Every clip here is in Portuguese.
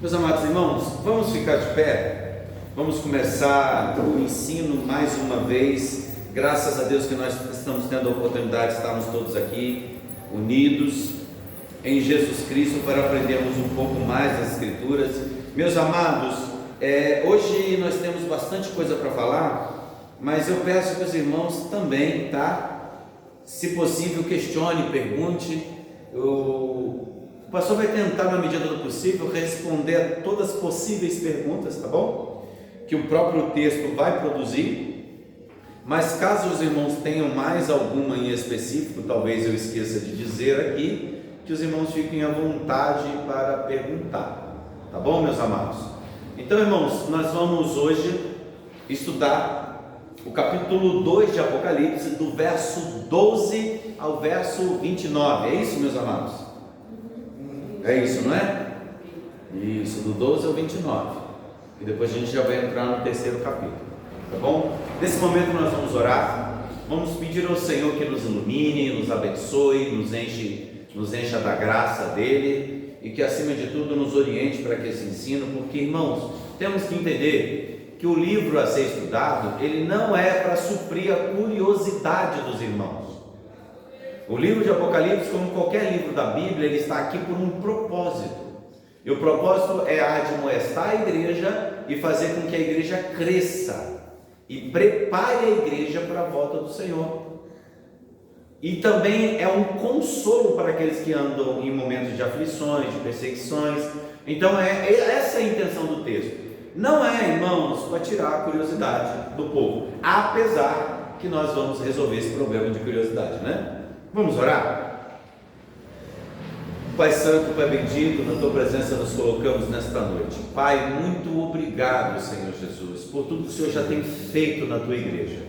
Meus amados irmãos, vamos ficar de pé, vamos começar o ensino mais uma vez. Graças a Deus que nós estamos tendo a oportunidade de estarmos todos aqui, unidos em Jesus Cristo, para aprendermos um pouco mais das Escrituras. Meus amados, hoje nós temos bastante coisa para falar, mas eu peço que os irmãos também, se possível, questione, pergunte. O pastor vai tentar, na medida do possível, responder a todas as possíveis perguntas, tá bom? Que o próprio texto vai produzir. Mas caso os irmãos tenham mais alguma em específico, talvez eu esqueça de dizer aqui, que os irmãos fiquem à vontade para perguntar, tá bom, meus amados? Então, irmãos, nós vamos hoje estudar o capítulo 2 de Apocalipse, do verso 12 ao verso 29, é isso, meus amados? É isso, não é? Isso, do 12 ao 29. E depois a gente já vai entrar no terceiro capítulo, tá bom? Nesse momento nós vamos orar, vamos pedir ao Senhor que nos ilumine, nos abençoe, nos encha da graça dele e que acima de tudo nos oriente para que esse ensino, porque, irmãos, temos que entender que o livro a ser estudado, ele não é para suprir a curiosidade dos irmãos. O livro de Apocalipse, como qualquer livro da Bíblia, ele está aqui por um propósito. E o propósito é admoestar a igreja e fazer com que a igreja cresça e prepare a igreja para a volta do Senhor. E também é um consolo para aqueles que andam em momentos de aflições, de perseguições. Então essa é a intenção do texto. Não é, irmãos, para tirar a curiosidade do povo, apesar que nós vamos resolver esse problema de curiosidade, né? Vamos orar? Pai Santo, Pai bendito, na Tua presença nos colocamos nesta noite. Pai, muito obrigado, Senhor Jesus, por tudo que o Senhor já tem feito na Tua igreja.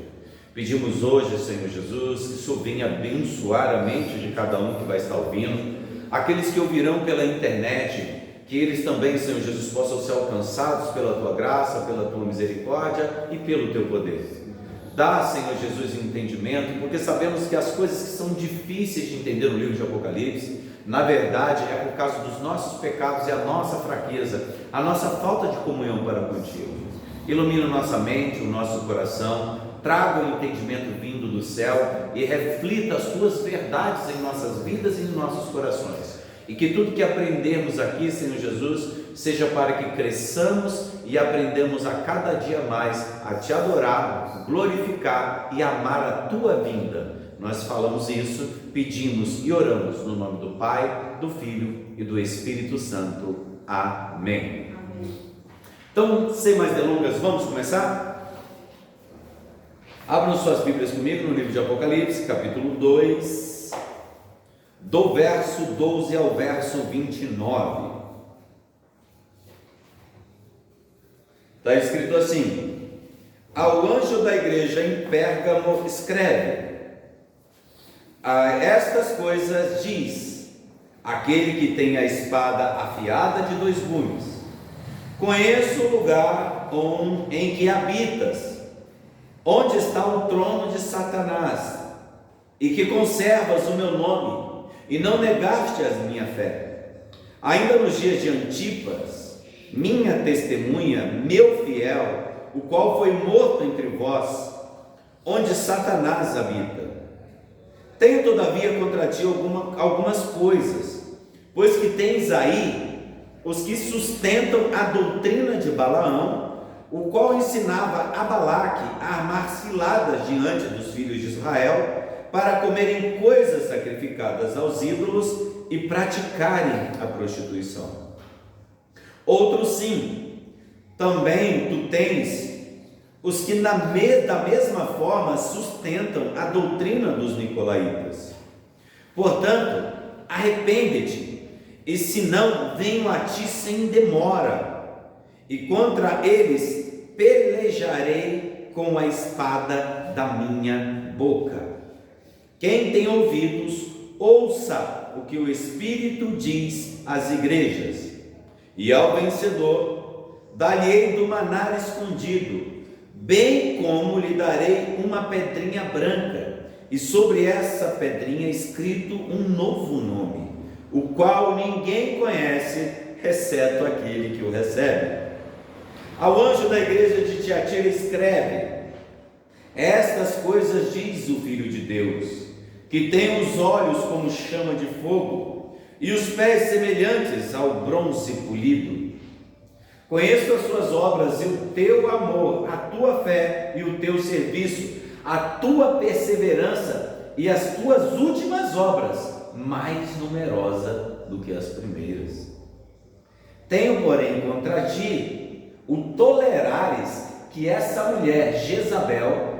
Pedimos hoje, Senhor Jesus, que o Senhor venha abençoar a mente de cada um que vai estar ouvindo, aqueles que ouvirão pela internet, que eles também, Senhor Jesus, possam ser alcançados pela Tua graça, pela Tua misericórdia e pelo Teu poder. Dá, Senhor Jesus, entendimento, porque sabemos que as coisas que são difíceis de entender no livro de Apocalipse, na verdade, é por causa dos nossos pecados e a nossa fraqueza, a nossa falta de comunhão para contigo. Ilumina nossa mente, o nosso coração, traga o entendimento vindo do céu e reflita as Tuas verdades em nossas vidas e em nossos corações. E que tudo que aprendermos aqui, Senhor Jesus, seja para que cresçamos e aprendamos a cada dia mais a Te adorar, glorificar e amar a Tua vinda. Nós falamos isso, pedimos e oramos no nome do Pai, do Filho e do Espírito Santo. Amém. Então, sem mais delongas, vamos começar? Abram suas Bíblias comigo no livro de Apocalipse, capítulo 2, do verso 12 ao verso 29. Está escrito assim: ao anjo da igreja em Pérgamo escreve: a estas coisas diz aquele que tem a espada afiada de 2 gumes: conheço o lugar em que habitas, onde está o trono de Satanás, e que conservas o meu nome, e não negaste a minha fé, ainda nos dias de Antipas, minha testemunha, meu fiel, o qual foi morto entre vós, onde Satanás habita. Tenho todavia contra ti algumas coisas, pois que tens aí os que sustentam a doutrina de Balaão, o qual ensinava a Balaque a armar ciladas diante dos filhos de Israel, para comerem coisas sacrificadas aos ídolos e praticarem a prostituição. Outro sim, também tu tens os que da mesma forma sustentam a doutrina dos nicolaítas. Portanto, arrepende-te, e se não, venho a ti sem demora, e contra eles pelejarei com a espada da minha boca. Quem tem ouvidos, ouça o que o Espírito diz às igrejas. E ao vencedor, dar-lhe-ei do maná escondido, bem como lhe darei uma pedrinha branca, e sobre essa pedrinha escrito um novo nome, o qual ninguém conhece, exceto aquele que o recebe. Ao anjo da igreja de Tiatira escreve: estas coisas diz o Filho de Deus, que tem os olhos como chama de fogo e os pés semelhantes ao bronze polido. Conheço as tuas obras e o teu amor, a tua fé e o teu serviço, a tua perseverança e as tuas últimas obras, mais numerosa do que as primeiras. Tenho, porém, contra ti o tolerares que essa mulher, Jezabel,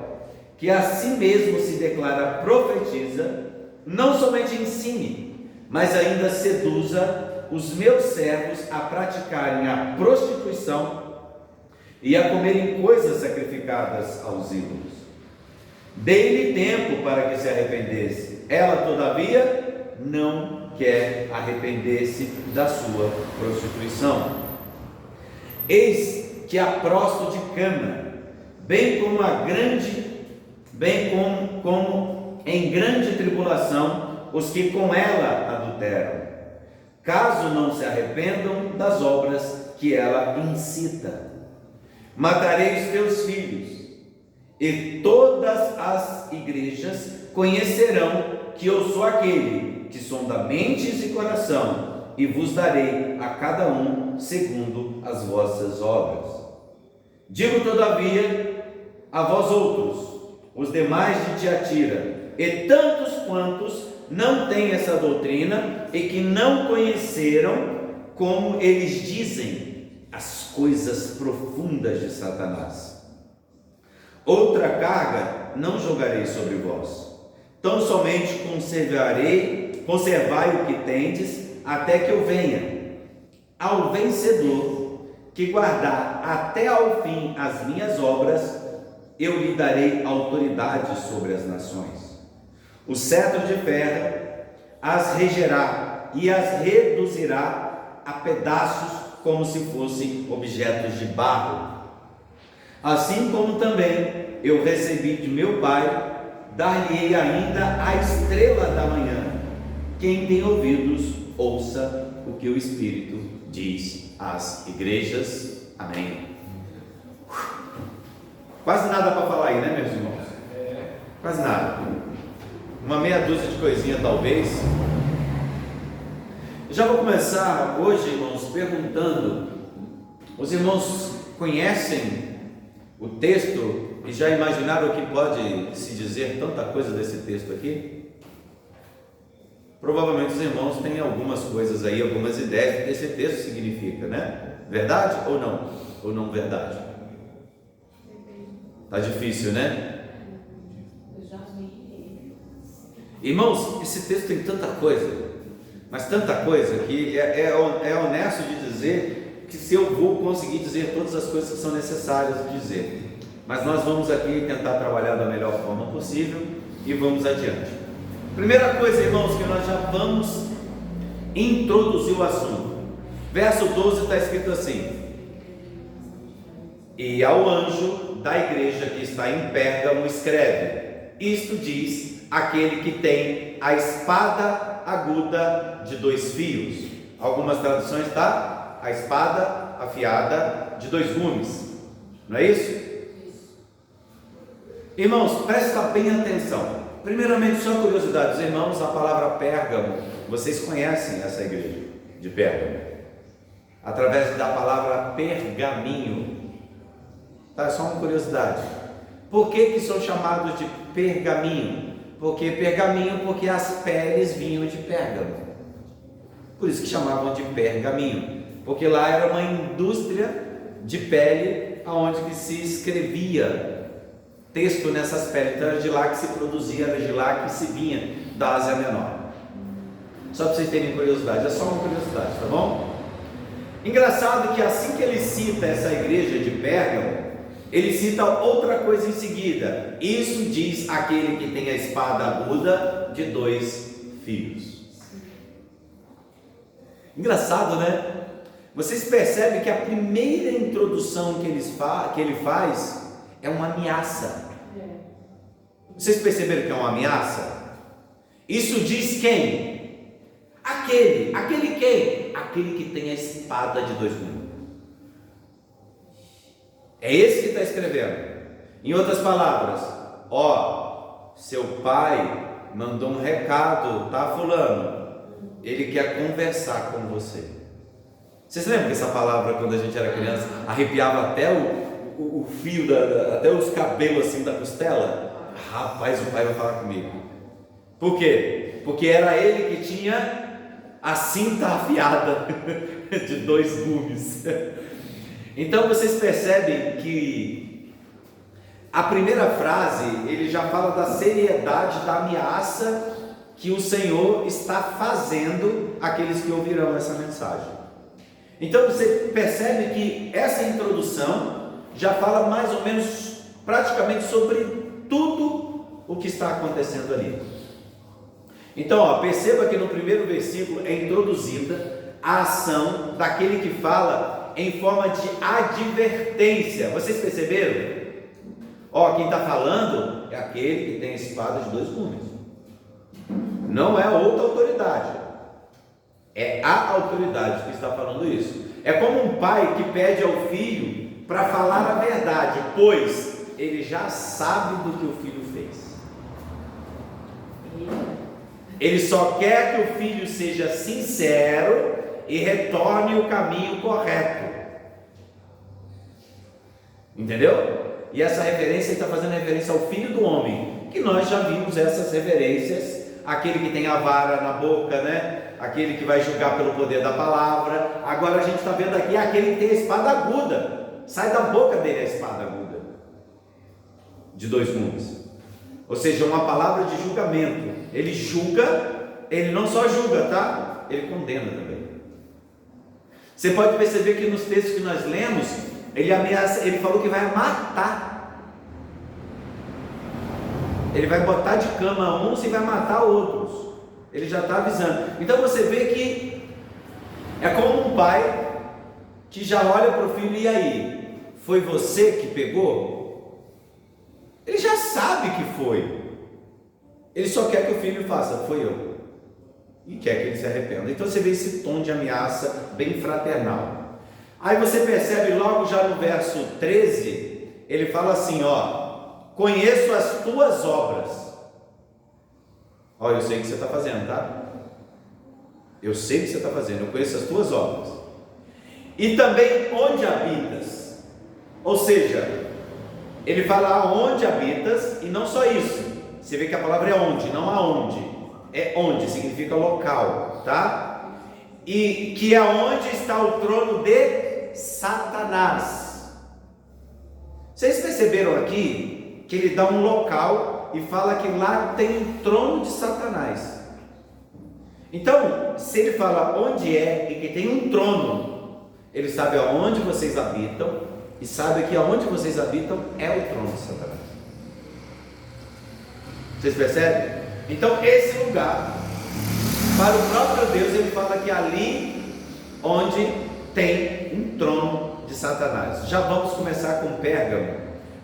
que a si mesmo se declara profetisa, não somente ensine, mas ainda seduza os meus servos a praticarem a prostituição e a comerem coisas sacrificadas aos ídolos. Dei-lhe tempo para que se arrependesse. Ela, todavia, não quer arrepender-se da sua prostituição. Eis que a prosto de cama, bem como em grande tribulação os que com ela adulteram, caso não se arrependam das obras que ela incita. Matarei os teus filhos, e todas as igrejas conhecerão que eu sou aquele que sonda mentes e coração, e vos darei a cada um segundo as vossas obras. Digo todavia a vós outros, os demais de Tiatira, e tantos quantos não têm essa doutrina e que não conheceram, como eles dizem, as coisas profundas de Satanás. Outra carga não jogarei sobre vós, tão somente conservai o que tendes, até que eu venha. Ao vencedor, que guardar até ao fim as minhas obras, eu lhe darei autoridade sobre as nações. O cetro de ferro as regerá e as reduzirá a pedaços, como se fossem objetos de barro. Assim como também eu recebi de meu Pai, dar-lhe-ei ainda a estrela da manhã. Quem tem ouvidos, ouça o que o Espírito diz às igrejas. Amém. Quase nada para falar aí, né, meus irmãos? Quase nada. Uma meia dúzia de coisinha talvez. Já vou começar hoje, irmãos, perguntando: os irmãos conhecem o texto e já imaginaram o que pode se dizer tanta coisa desse texto aqui? Provavelmente os irmãos têm algumas coisas aí, algumas ideias do que esse texto significa, né? Verdade ou não? Ou não verdade? Tá difícil, né? Irmãos, esse texto tem tanta coisa, mas tanta coisa que é honesto de dizer que se eu vou conseguir dizer todas as coisas que são necessárias de dizer, mas nós vamos aqui tentar trabalhar da melhor forma possível e vamos adiante. Primeira coisa, irmãos, que nós já vamos introduzir o assunto. Verso 12 está escrito assim: e ao anjo da igreja que está em Pérgamo escreve: isto diz aquele que tem a espada aguda de 2 fios. Algumas traduções está a espada afiada de 2 gumes, não é isso? Irmãos, presta bem atenção. Primeiramente, só curiosidade, os irmãos, a palavra Pérgamo, vocês conhecem essa igreja de Pérgamo através da palavra pergaminho, tá? Só uma curiosidade. Por que são chamados de pergaminho? Porque as peles vinham de Pérgamo, por isso que chamavam de pergaminho, porque lá era uma indústria de pele, onde que se escrevia texto nessas peles. Então era de lá que se produzia, era de lá que se vinha da Ásia Menor. Só para vocês terem curiosidade, é só uma curiosidade, tá bom? Engraçado que assim que ele cita essa igreja de Pérgamo, ele cita outra coisa em seguida: isso diz aquele que tem a espada aguda de 2 fios. Engraçado, né? Vocês percebem que a primeira introdução que ele faz é uma ameaça. Vocês perceberam que é uma ameaça? Isso diz quem? Aquele quem? Aquele que tem a espada de dois gumes. É esse que está escrevendo. Em outras palavras, seu pai mandou um recado, tá, fulano? Ele quer conversar com você. Vocês lembram que essa palavra, quando a gente era criança, arrepiava até o fio, até os cabelos assim da costela? Rapaz, o pai vai falar comigo. Por quê? Porque era ele que tinha a cinta afiada de dois gumes. Então vocês percebem que a primeira frase, ele já fala da seriedade da ameaça que o Senhor está fazendo àqueles que ouvirão essa mensagem. Então você percebe que essa introdução já fala mais ou menos praticamente sobre tudo o que está acontecendo ali. Então perceba que no primeiro versículo é introduzida a ação daquele que fala em forma de advertência. Vocês perceberam? Quem está falando é aquele que tem a espada de dois gumes. Não é outra autoridade, é a autoridade que está falando isso. É como um pai que pede ao filho para falar a verdade, pois ele já sabe do que o filho fez. Ele só quer que o filho seja sincero e retorne o caminho correto. Entendeu? E essa referência está fazendo referência ao Filho do Homem, que nós já vimos essas referências, aquele que tem a vara na boca, né? Aquele que vai julgar pelo poder da palavra. Agora a gente está vendo aqui aquele que tem a espada aguda, sai da boca dele a espada aguda, de dois gumes, ou seja, uma palavra de julgamento. Ele julga, ele não só julga, tá? Ele condena também. Você pode perceber que nos textos que nós lemos, ele ameaça, ele falou que vai matar. Ele vai botar de cama uns e vai matar outros. Ele já está avisando. Então você vê que é como um pai que já olha para o filho: e aí? Foi você que pegou? Ele já sabe que foi. Ele só quer que o filho faça: foi eu. E quer que ele se arrependa. Então você vê esse tom de ameaça bem fraternal. Aí você percebe logo já no verso 13, ele fala assim: conheço as tuas obras. Eu sei o que você está fazendo, tá? Eu sei o que você está fazendo, eu conheço as tuas obras. E também onde habitas. Ou seja, ele fala aonde habitas, e não só isso. Você vê que a palavra é onde, não aonde. É onde, significa local, tá? E que é onde está o trono de Satanás. Vocês perceberam aqui que ele dá um local e fala que lá tem um trono de Satanás. Então, se ele fala onde é e que tem um trono, ele sabe aonde vocês habitam e sabe que aonde vocês habitam é o trono de Satanás. Vocês percebem? Então esse lugar, para o próprio Deus, ele fala que ali onde tem um trono de Satanás. Já vamos começar com Pérgamo,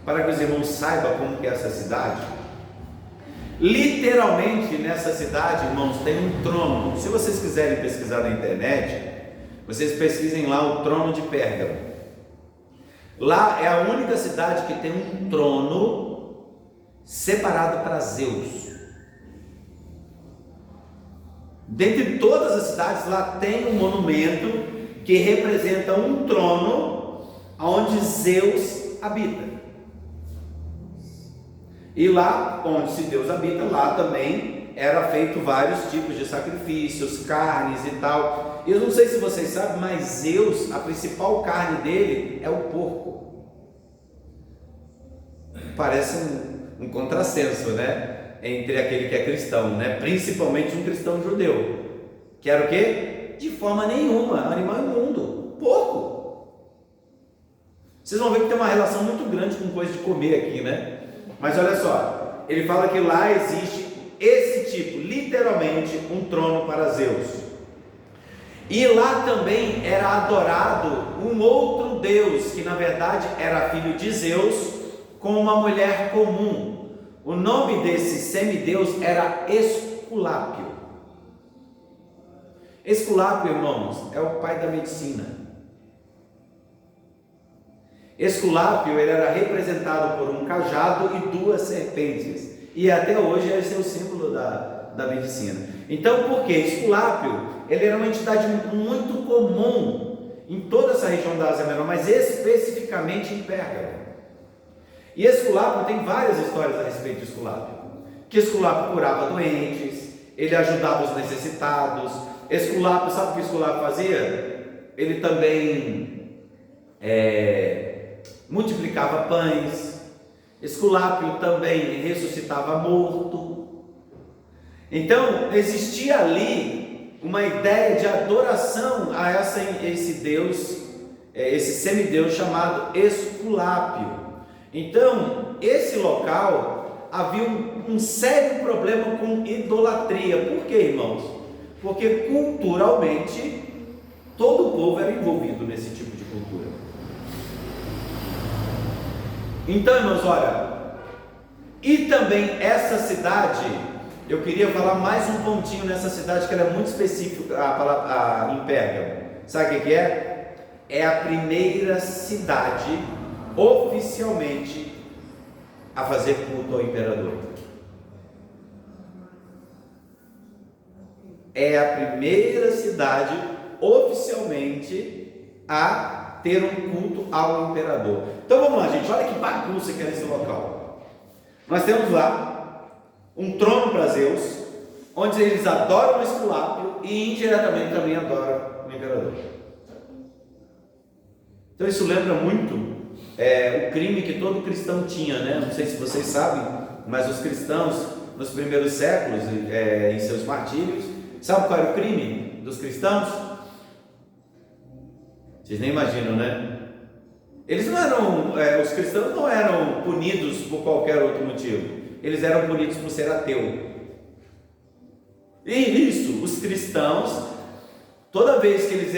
para que os irmãos saibam como que é essa cidade. Literalmente nessa cidade, irmãos, tem um trono. Se vocês quiserem pesquisar na internet, vocês pesquisem lá o trono de Pérgamo. Lá é a única cidade que tem um trono separado para Zeus. Dentre todas as cidades, lá tem um monumento que representa um trono onde Zeus habita. E lá onde se Deus habita, lá também era feito vários tipos de sacrifícios, carnes e tal. Eu não sei se vocês sabem, mas Zeus, a principal carne dele é o porco. Parece um contrassenso, né? Entre aquele que é cristão, né? Principalmente um cristão judeu, que era o quê? De forma nenhuma, animal imundo, porco. Vocês vão ver que tem uma relação muito grande com coisa de comer aqui, né? Mas olha só, ele fala que lá existe esse tipo, literalmente um trono para Zeus. E lá também era adorado um outro deus, que na verdade era filho de Zeus, com uma mulher comum. O nome desse semideus era Esculápio. Esculápio, irmãos, é o pai da medicina. Esculápio, ele era representado por um cajado e duas serpentes, e até hoje esse é o símbolo da medicina. Então, por quê? Esculápio, ele era uma entidade muito comum em toda essa região da Ásia Menor, mas especificamente em Pérgamo. E Esculápio tem várias histórias a respeito de Esculápio. Que Esculápio curava doentes, ele ajudava os necessitados. Esculápio, sabe o que Esculápio fazia? Ele também multiplicava pães. Esculápio também ressuscitava morto. Então existia ali uma ideia de adoração a esse Deus, esse semideus chamado Esculápio. Então esse local havia um sério problema com idolatria. Por quê, irmãos? Porque culturalmente todo o povo era envolvido nesse tipo de cultura. Então, irmãos, olha, e também essa cidade, eu queria falar mais um pontinho nessa cidade que ela é muito específica, em Pérgamo. Sabe o que é? É a primeira cidade oficialmente a fazer culto ao imperador. É a primeira cidade oficialmente a ter um culto ao imperador. Então vamos lá, gente, olha que bagunça que é esse local. Nós temos lá um trono para Zeus, onde eles adoram o Esculápio e indiretamente também adoram o imperador. Então isso lembra muito o crime que todo cristão tinha, né? Não sei se vocês sabem, mas os cristãos nos primeiros séculos, em seus martírios, sabe qual era o crime dos cristãos? Vocês nem imaginam, né? Eles não eram, os cristãos não eram punidos por qualquer outro motivo. Eles eram punidos por ser ateu. E isso, os cristãos, toda vez que eles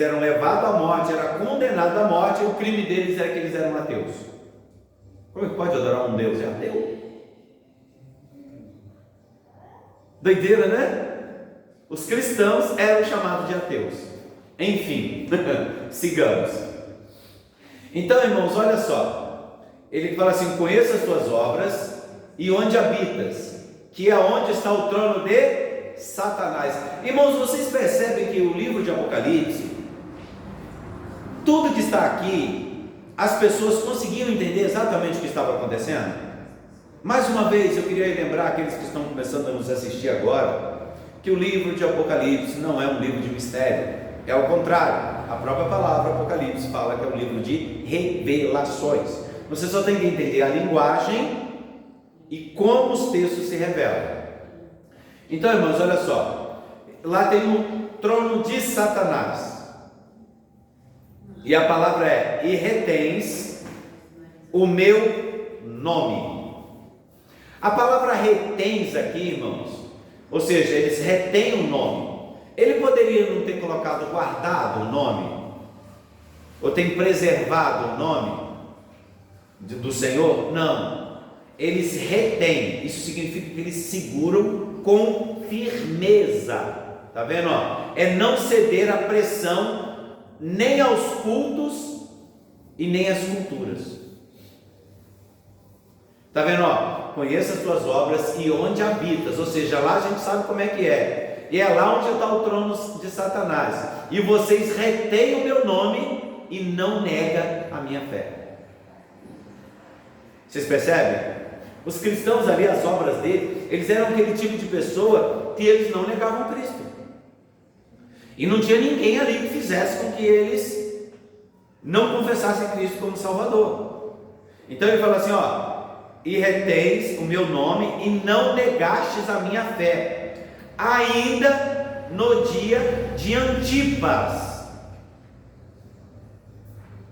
eram levados à morte, era condenado à morte, o crime deles era que eles eram ateus. Como é que pode adorar um Deus? É ateu? Doideira, né? Os cristãos eram chamados de ateus. Enfim, sigamos. Então, irmãos, olha só. Ele fala assim: conheça as tuas obras e onde habitas, que é onde está o trono de Satanás. Irmãos, vocês percebem que o livro de Apocalipse, tudo que está aqui, as pessoas conseguiam entender exatamente o que estava acontecendo? Mais uma vez, eu queria lembrar aqueles que estão começando a nos assistir agora, que o livro de Apocalipse não é um livro de mistério, é ao contrário, a própria palavra Apocalipse fala que é um livro de revelações. Você só tem que entender a linguagem e como os textos se revelam. Então, irmãos, olha só, lá tem o trono de Satanás, e a palavra é: e retens o meu nome. A palavra retens aqui, irmãos, ou seja, eles retêm o nome. Ele poderia não ter colocado guardado o nome, ou tem preservado o nome do Senhor? Não, eles retêm. Isso significa que eles seguram com firmeza. Tá vendo? É não ceder à pressão, nem aos cultos e nem às culturas. Tá vendo? Conheça as tuas obras e onde habitas, ou seja, lá a gente sabe como é que é. E é lá onde está o trono de Satanás. E vocês retêm o meu nome e não negam a minha fé. Vocês percebem? Os cristãos ali, as obras dele, eles eram aquele tipo de pessoa que eles não negavam Cristo. E não tinha ninguém ali que fizesse com que eles não confessassem Cristo como Salvador. Então ele fala assim: e reteis o meu nome e não negastes a minha fé, ainda no dia de Antipas.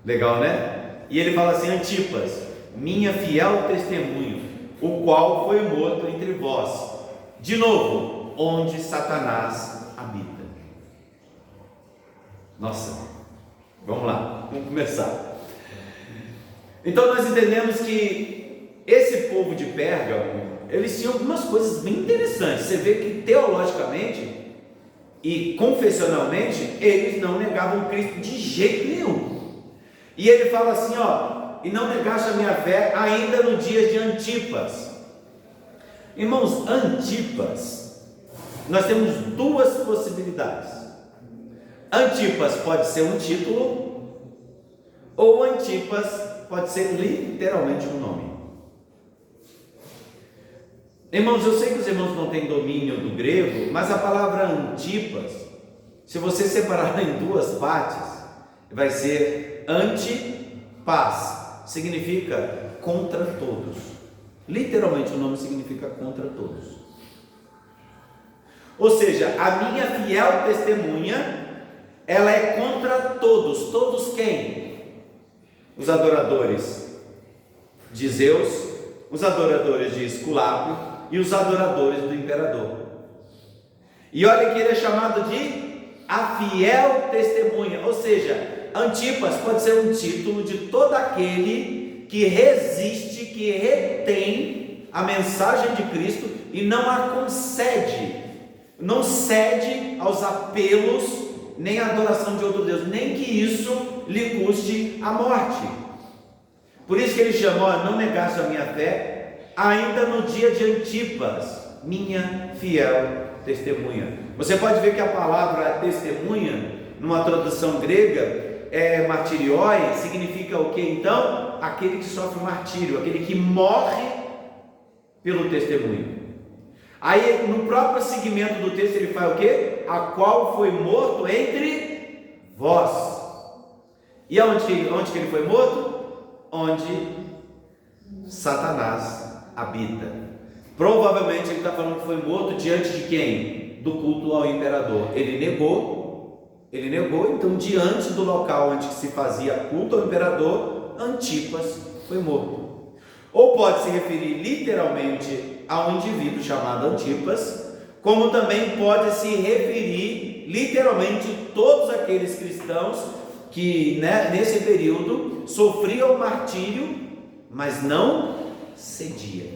Legal, né? E ele fala assim: Antipas, minha fiel testemunho, o qual foi morto entre vós. De novo, onde Satanás habita. Nossa, vamos lá, vamos começar. Então nós entendemos que esse povo de Pérgamo, eles tinham algumas coisas bem interessantes. Você vê que teologicamente e confessionalmente, eles não negavam Cristo de jeito nenhum. E ele fala assim, ó, e não negaste a minha fé ainda no dia de Antipas. Irmãos, Antipas, nós temos duas possibilidades. Antipas pode ser um título, ou Antipas pode ser literalmente um nome. Irmãos, eu sei que os irmãos não têm domínio do grego, mas a palavra Antipas, se você separar em duas partes, vai ser anti-paz, significa contra todos. Literalmente o nome significa contra todos. Ou seja, a minha fiel testemunha, ela é contra todos. Todos quem? Os adoradores de Zeus, os adoradores de Esculápio e os adoradores do imperador. E olha que ele é chamado de a fiel testemunha, ou seja, Antipas pode ser um título de todo aquele que resiste, que retém a mensagem de Cristo e não a concede, não cede aos apelos, nem à adoração de outro Deus, nem que isso lhe custe a morte. Por isso que ele chamou, não negaste a minha fé, ainda no dia de Antipas, minha fiel testemunha. Você pode ver que a palavra testemunha, numa tradução grega, martirioi, significa o que então? Aquele que sofre martírio, aquele que morre pelo testemunho. Aí no próprio segmento do texto ele fala o que? A qual foi morto entre vós. E aonde que ele foi morto? Onde Satanás habita. Provavelmente ele está falando que foi morto diante de quem? Do culto ao imperador. Ele negou, então diante do local onde se fazia culto ao imperador, Antipas foi morto. Ou pode se referir literalmente a um indivíduo chamado Antipas, como também pode se referir literalmente todos aqueles cristãos que nesse período sofriam martírio, mas não cedia.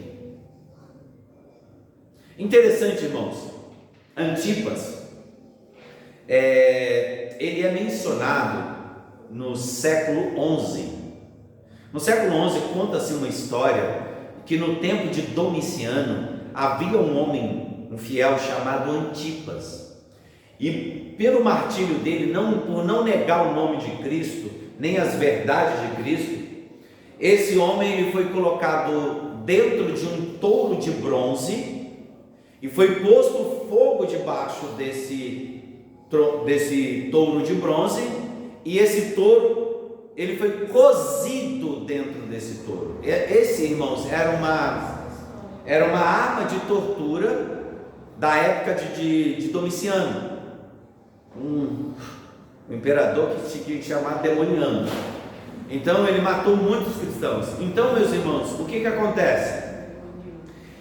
Interessante, irmãos, Antipas, ele é mencionado no século XI. No século XI conta-se uma história que no tempo de Domiciano havia um homem, um fiel chamado Antipas, e pelo martírio dele, por não negar o nome de Cristo, nem as verdades de Cristo, esse homem ele foi colocado dentro de um touro de bronze e foi posto fogo debaixo desse touro de bronze, e esse touro ele foi cozido dentro desse touro. Esse, irmãos, era uma arma de tortura da época de Domiciano, um imperador que tinha chamado demoniano. Então ele matou muitos cristãos. Então, meus irmãos, o que acontece?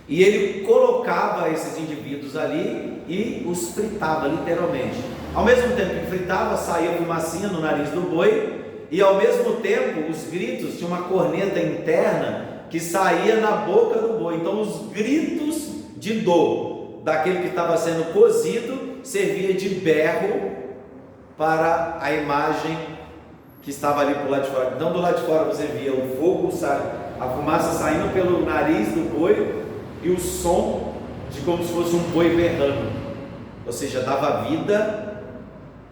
E ele colocava esses indivíduos ali e os fritava literalmente. Ao mesmo tempo que fritava, saía fumacinha no nariz do boi, e ao mesmo tempo os gritos, tinha uma corneta interna que saía na boca do boi. Então os gritos de dor daquele que estava sendo cozido servia de berro para a imagem que estava ali por lá de fora. Então do lado de fora você via o fogo, a fumaça saindo pelo nariz do boi e o som de como se fosse um boi berrando, ou seja, dava vida,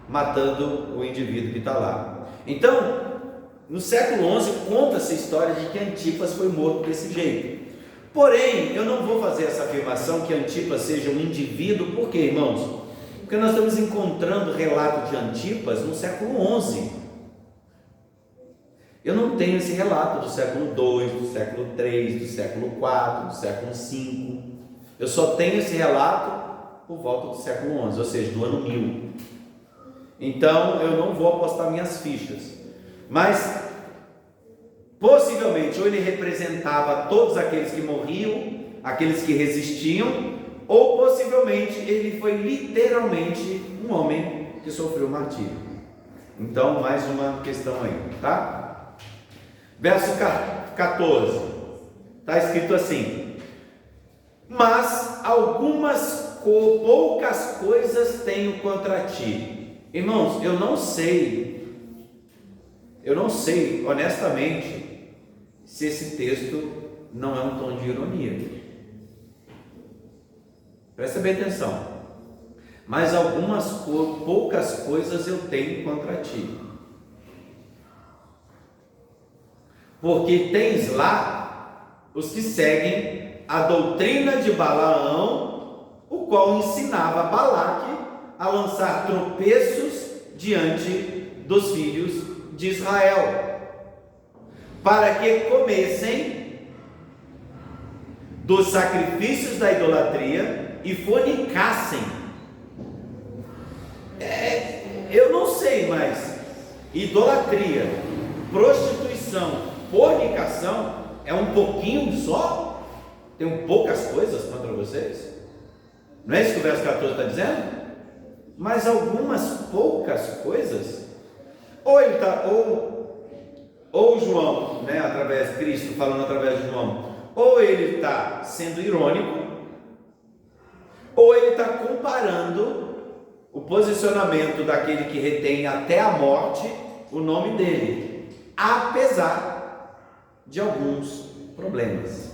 matando o indivíduo que está lá. Então, no século XI conta-se a história de que Antipas foi morto desse jeito. Porém, eu não vou fazer essa afirmação que Antipas seja um indivíduo. Por quê, irmãos? Porque nós estamos encontrando relato de Antipas no século XI. Eu não tenho esse relato do século II, do século III, do século IV, do século V. Eu só tenho esse relato por volta do século XI, ou seja, do ano 1000. Então eu não vou apostar minhas fichas, mas possivelmente ou ele representava todos aqueles que morriam, aqueles que resistiam, ou possivelmente ele foi literalmente um homem que sofreu martírio. Então mais uma questão aí, tá? Verso 14, está escrito assim: mas algumas poucas coisas tenho contra ti. Irmãos, eu não sei honestamente se esse texto não é um tom de ironia. Presta bem atenção. Mas poucas coisas eu tenho contra ti. Porque tens lá os que seguem a doutrina de Balaão, o qual ensinava Balaque a lançar tropeços diante dos filhos de Israel, para que comessem dos sacrifícios da idolatria e fornicassem. Eu não sei, mas idolatria, prostituição, fornicação é um pouquinho só? Tem poucas coisas contra vocês? Não é isso que o verso 14 está dizendo? Mas algumas poucas coisas? Ou João, né, através de Cristo, falando através de João, ou ele está sendo irônico, ou ele está comparando o posicionamento daquele que retém até a morte o nome dele, apesar de alguns problemas.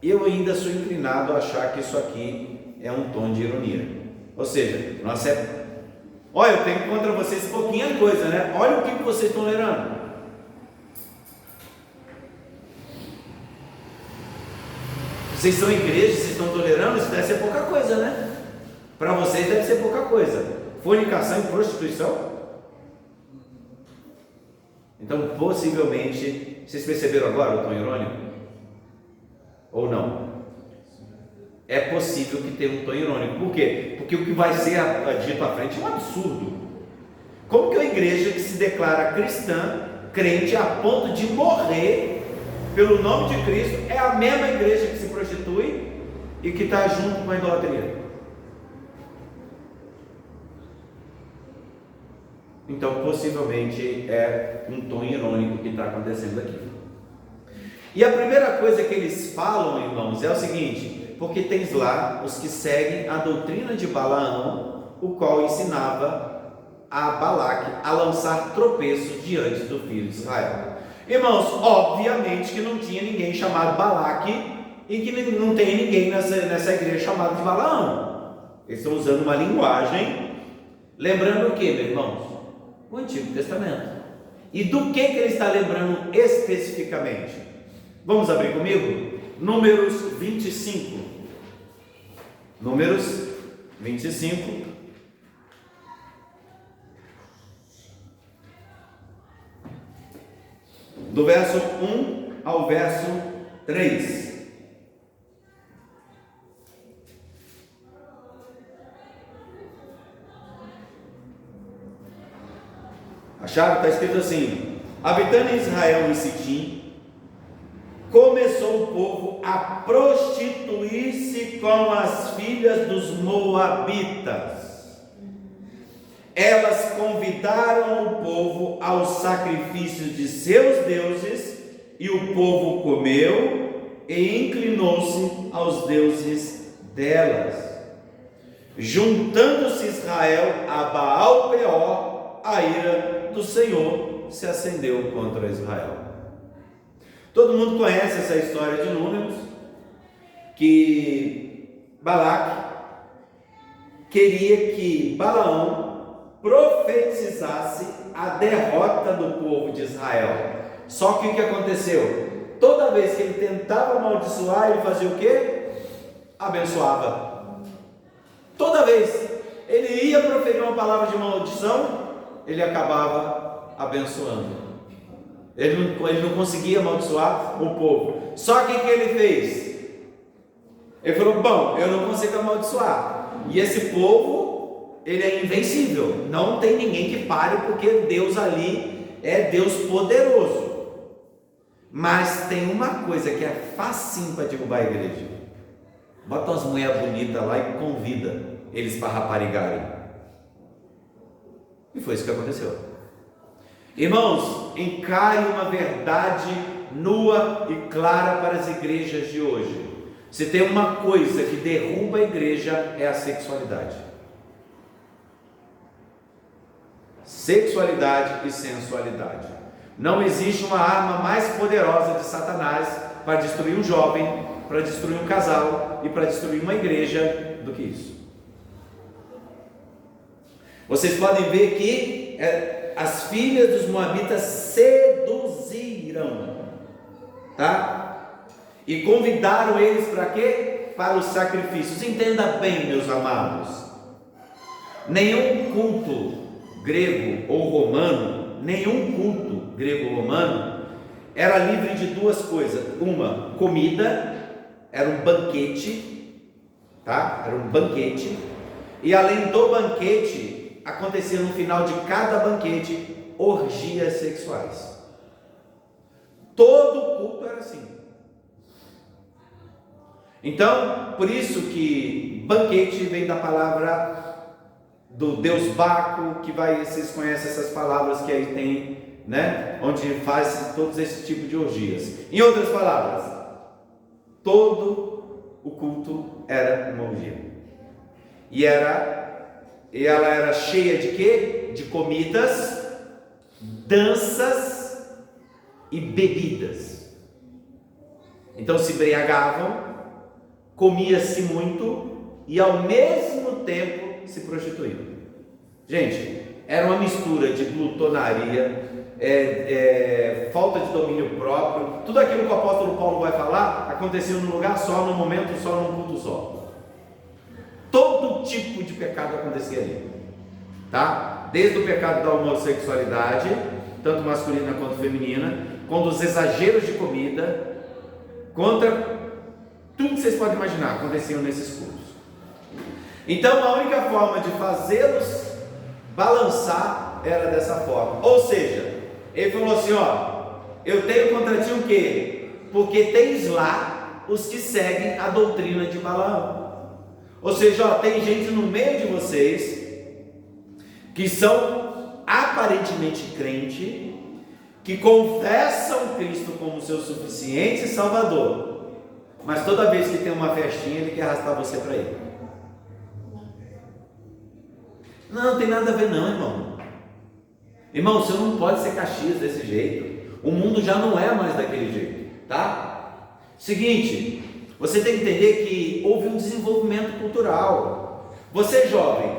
Eu ainda sou inclinado a achar que isso aqui é um tom de ironia. Ou seja, olha, eu tenho contra vocês pouquinha coisa, né? Olha o que vocês estão tolerando. Vocês são igreja, vocês estão tolerando, isso deve ser pouca coisa, né? Para vocês deve ser pouca coisa. Fornicação e prostituição. Então, possivelmente, vocês perceberam agora o tom irônico? Ou não? É possível que tenha um tom irônico. Por quê? Porque o que vai ser dito à frente é um absurdo. Como que uma igreja que se declara cristã, crente a ponto de morrer pelo nome de Cristo, é a mesma igreja que se prostitui e que está junto com a idolatria? Então, possivelmente é um tom irônico que está acontecendo aqui. E a primeira coisa que eles falam, irmãos, é o seguinte: porque tens lá os que seguem a doutrina de Balaão, o qual ensinava a Balaque a lançar tropeços diante do filho de Israel. Irmãos, obviamente que não tinha ninguém chamado Balaque e que não tem ninguém nessa igreja chamada de Balaão. Eles estão usando uma linguagem, lembrando o que, meus irmãos? O Antigo Testamento. E do que ele está lembrando especificamente? Vamos abrir comigo? Números 25. Números 25. Do verso 1 ao verso 3. Acharam? Está escrito assim: habitando em Israel em Sitim, começou o povo a prostituir-se com as filhas dos moabitas. Elas convidaram o povo aos sacrifícios de seus deuses, e o povo comeu e inclinou-se aos deuses delas. Juntando-se Israel a Baal-peor, a ira do Senhor se acendeu contra Israel. Todo mundo conhece essa história de Números, que Balaque queria que Balaão profetizasse a derrota do povo de Israel. Só que o que aconteceu? Toda vez que ele tentava amaldiçoar, ele fazia o quê? Abençoava. Toda vez ele ia proferir uma palavra de maldição, ele acabava abençoando. Ele não conseguia amaldiçoar o povo. Só que o que ele fez? Ele falou: bom, eu não consigo amaldiçoar, e esse povo, ele é invencível, não tem ninguém que pare, porque Deus ali é Deus poderoso. Mas tem uma coisa que é facinho para derrubar a igreja: bota umas mulheres bonitas lá e convida eles para raparigarem. E foi isso que aconteceu. Irmãos, encare uma verdade nua e clara para as igrejas de hoje: Se tem uma coisa que derruba a igreja, é a sexualidade. Sexualidade e sensualidade. Não existe uma arma mais poderosa de Satanás para destruir um jovem, para destruir um casal e para destruir uma igreja do que isso. Vocês podem ver que as filhas dos moabitas seduziram, tá? E convidaram eles para quê? Para os sacrifícios. Entenda bem, meus amados, nenhum culto grego ou romano, era livre de duas coisas. Uma, comida, era um banquete, tá? Era um banquete, e além do banquete, acontecia no final de cada banquete orgias sexuais. Todo culto era assim. Então, por isso que banquete vem da palavra do deus Baco, que vocês conhecem essas palavras que aí tem, né? Onde faz todos esses tipos de orgias. Em outras palavras, todo o culto era uma orgia. E ela era cheia de quê? De comidas, danças e bebidas. Então se embriagavam, comia-se muito e ao mesmo tempo se prostituíam. Gente, era uma mistura de glutonaria, falta de domínio próprio. Tudo aquilo que o apóstolo Paulo vai falar aconteceu num lugar só, num momento só, num culto só. Todo tipo de pecado acontecia ali, tá? Desde o pecado da homossexualidade, tanto masculina quanto feminina, quanto os exageros de comida, contra tudo que vocês podem imaginar aconteciam nesses cultos. Então a única forma de fazê-los balançar era dessa forma. Ou seja, ele falou assim: ó, eu tenho contra ti o quê? Porque tens lá os que seguem a doutrina de Balaão. Ou seja, ó, tem gente no meio de vocês que são aparentemente crente, que confessam Cristo como seu suficiente Salvador, mas toda vez que tem uma festinha ele quer arrastar você para ele. Não tem nada a ver não, irmão. Irmão, você não pode ser Caxias desse jeito. O mundo já não é mais daquele jeito, tá? Seguinte, você tem que entender que houve um desenvolvimento cultural. Você jovem,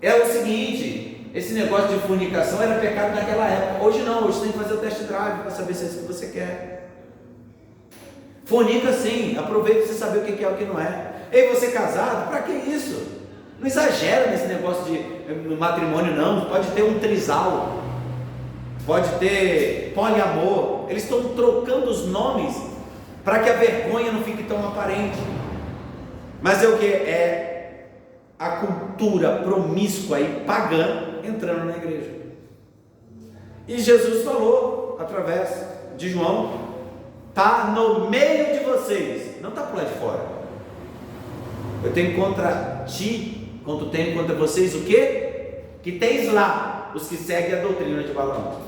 é o seguinte, esse negócio de fornicação era pecado naquela época. Hoje não, hoje você tem que fazer o test drive para saber se é isso que você quer. Fornica sim, aproveita para você saber o que é e o que não é. Ei, você casado, para que isso? Não exagera nesse negócio de matrimônio não. Pode ter um trisal, pode ter poliamor. Eles estão trocando os nomes para que a vergonha não fique tão aparente. Mas é o que? É a cultura promíscua e pagã entrando na igreja. E Jesus falou através de João: está no meio de vocês, não está por lá de fora. Eu tenho contra ti, quanto tenho contra vocês o quê? Que tens lá os que seguem a doutrina de Balaão.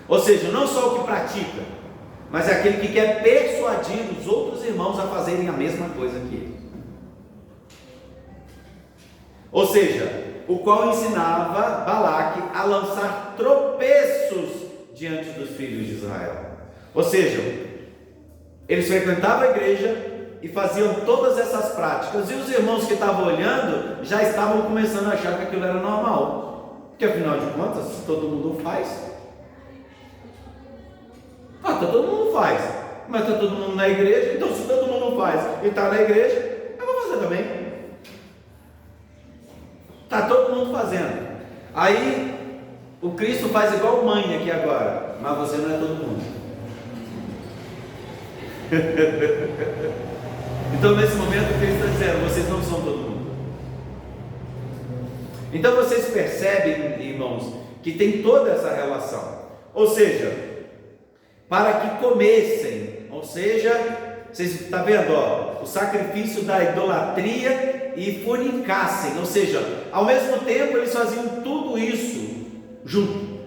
Ou seja, não só o que pratica, mas é aquele que quer persuadir os outros irmãos a fazerem a mesma coisa que ele. Ou seja, o qual ensinava Balaque a lançar tropeços diante dos filhos de Israel. Ou seja, eles frequentavam a igreja e faziam todas essas práticas, e os irmãos que estavam olhando já estavam começando a achar que aquilo era normal, porque afinal de contas, se todo mundo faz, todo mundo faz, mas está todo mundo na igreja, então se todo mundo faz e está na igreja, eu vou fazer também. Está todo mundo fazendo. Aí o Cristo faz igual mãe aqui agora, mas você não é todo mundo. Então nesse momento o Cristo está dizendo: vocês não são todo mundo. Então vocês percebem, irmãos, que tem toda essa relação. Ou seja, para que comessem, ou seja, vocês estão vendo, ó, o sacrifício da idolatria e fornicassem, ou seja, ao mesmo tempo eles faziam tudo isso junto.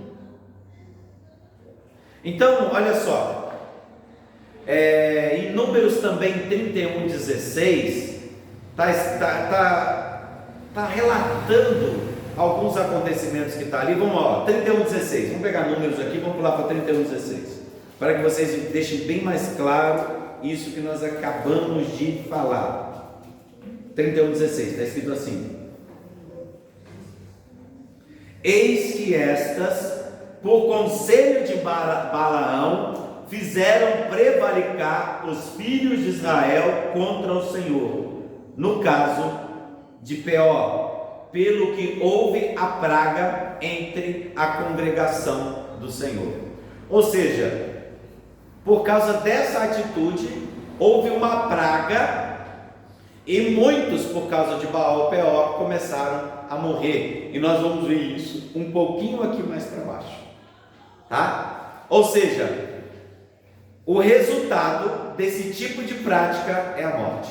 Então, olha só, Em Números também 31:16, está relatando alguns acontecimentos que está ali. Vamos lá, 31:16, vamos pegar Números aqui, vamos pular para 31:16, para que vocês deixem bem mais claro isso que nós acabamos de falar. 31:16, está escrito assim: eis que estas, por conselho de Balaão, fizeram prevaricar os filhos de Israel contra o Senhor, no caso de Peor, pelo que houve a praga entre a congregação do Senhor. Ou seja, por causa dessa atitude, houve uma praga, e muitos, por causa de Baal Peor, começaram a morrer. E nós vamos ver isso um pouquinho aqui mais para baixo, tá? Ou seja, o resultado desse tipo de prática é a morte.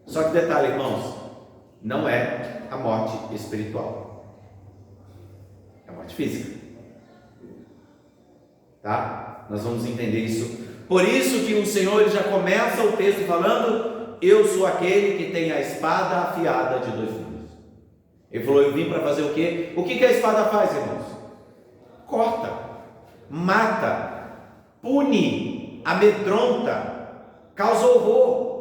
Só que detalhe, irmãos, não é a morte espiritual, é a morte física, tá? Nós vamos entender isso. Por isso que o Senhor, ele já começa o texto falando: eu sou aquele que tem a espada afiada de dois gumes. Ele falou: eu vim para fazer o quê? O que a espada faz, irmãos? Corta, mata, pune, amedronta, causa horror.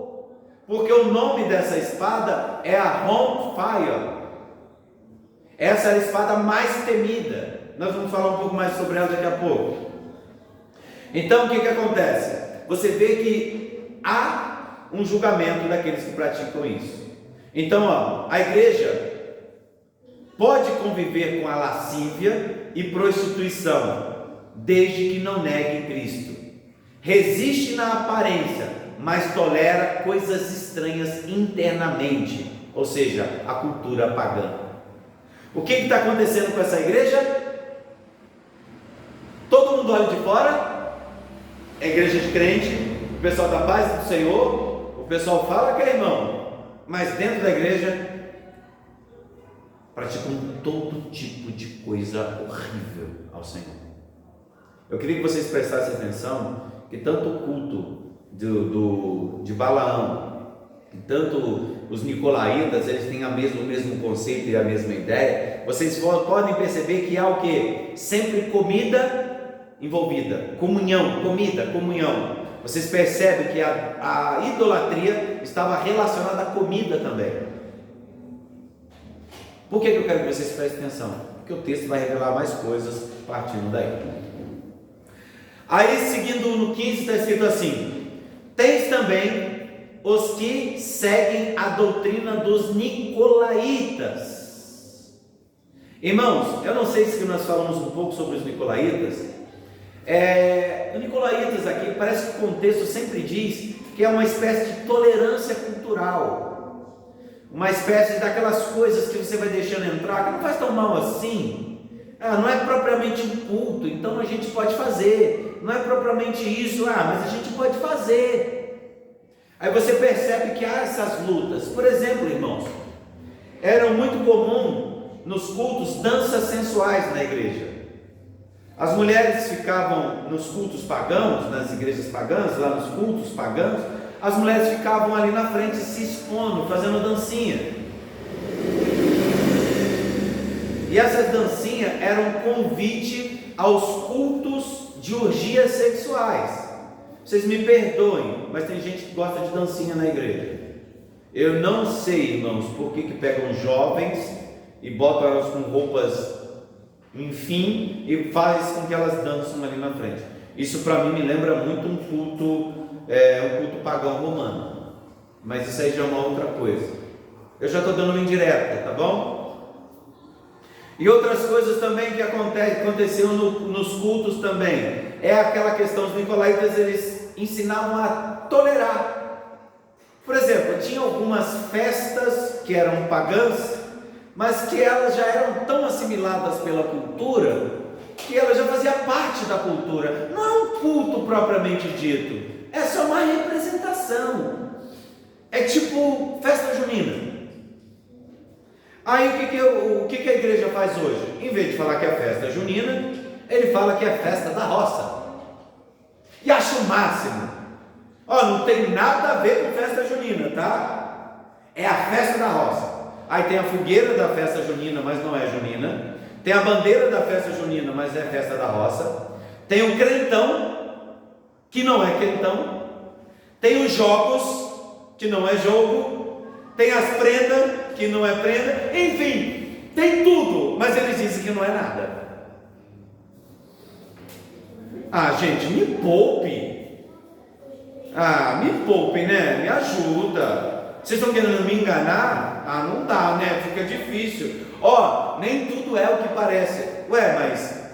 Porque o nome dessa espada é a Home Fire. Essa é a espada mais temida. Nós vamos falar um pouco mais sobre ela daqui a pouco. Então o que acontece? Você vê que há um julgamento daqueles que praticam isso. Então, a igreja pode conviver com a lascívia e prostituição, desde que não negue Cristo. Resiste na aparência, mas tolera coisas estranhas internamente, ou seja, a cultura pagã. O que está acontecendo com essa igreja? Todo mundo olha de fora, é igreja de crente, o pessoal da paz do Senhor, o pessoal fala que é irmão, mas dentro da igreja praticam todo tipo de coisa horrível ao Senhor. Eu queria que vocês prestassem atenção que tanto o culto de Balaão, e tanto os nicolaítas, eles têm o mesmo conceito e a mesma ideia. Vocês podem perceber que há o que? Sempre comida envolvida, comunhão, comida, comunhão. Vocês percebem que a idolatria estava relacionada à comida também. Por que eu quero que vocês prestem atenção? Porque o texto vai revelar mais coisas partindo daí. Aí, seguindo no 15, está escrito assim: tens também os que seguem a doutrina dos nicolaítas. Irmãos, eu não sei se nós falamos um pouco sobre os nicolaítas. Os nicolaítas aqui, parece que o contexto sempre diz que é uma espécie de tolerância cultural, uma espécie daquelas coisas que você vai deixando entrar, que não faz tão mal assim. Não é propriamente um culto, então a gente pode fazer. Não é propriamente isso, mas a gente pode fazer. Aí você percebe que há essas lutas. Por exemplo, irmãos, eram muito comum nos cultos danças sensuais na igreja. As mulheres ficavam nos cultos pagãos, nas igrejas pagãs, lá nos cultos pagãos, as mulheres ficavam ali na frente se expondo, fazendo dancinha. E essas dancinhas eram um convite aos cultos de orgias sexuais. Vocês me perdoem, mas tem gente que gosta de dancinha na igreja. Eu não sei, irmãos, por que pegam jovens e botam elas com roupas, enfim, e faz com que elas dançam ali na frente. Isso para mim me lembra muito um culto pagão romano. Mas isso aí já é uma outra coisa. Eu já estou dando uma indireta, tá bom? E outras coisas também que aconteciam nos cultos também, é aquela questão, os nicolaítas, eles ensinavam a tolerar. Por exemplo, tinha algumas festas que eram pagãs, mas que elas já eram tão assimiladas pela cultura, que ela já fazia parte da cultura. Não é um culto propriamente dito, é só uma representação. É tipo festa junina. Aí o que a igreja faz hoje? Em vez de falar que é festa junina, ele fala que é festa da roça. E acha o máximo. Ó, não tem nada a ver com festa junina, tá? É a festa da roça. Aí tem a fogueira da festa junina, mas não é junina. Tem a bandeira da festa junina, mas é festa da roça. Tem o crentão, que não é crentão. Tem os jogos, que não é jogo. Tem as prendas, que não é prenda. Enfim, tem tudo, mas eles dizem que não é nada. Ah, gente, me poupe. Ah, me poupe, né? Me ajuda. Vocês estão querendo me enganar? Ah, não dá, né? Fica difícil. Ó, nem tudo é o que parece. Ué, mas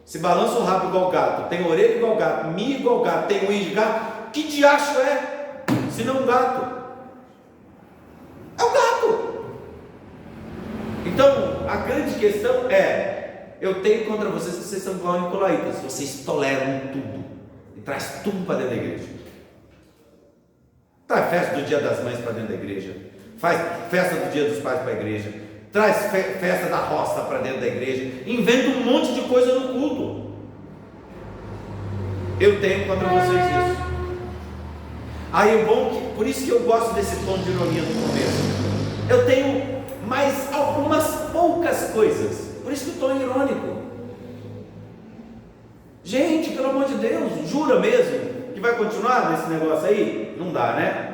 se balança o rabo igual gato, tem orelha igual gato, mi igual gato, tem unha de gato, que diacho é? Se não um gato? É o gato. Então, a grande questão é: eu tenho contra vocês que vocês são igual nicolaítas, vocês toleram tudo e traz tudo para dentro da igreja. Traz festa do dia das mães para dentro da igreja, faz festa do dia dos pais para a igreja, traz festa da roça para dentro da igreja, inventa um monte de coisa no culto. Eu tenho contra vocês isso. Aí é bom que, por isso que eu gosto desse tom de ironia no começo. Eu tenho mais algumas poucas coisas, por isso que o tom é irônico. Gente, pelo amor de Deus, jura mesmo que vai continuar nesse negócio aí? Não dá, né?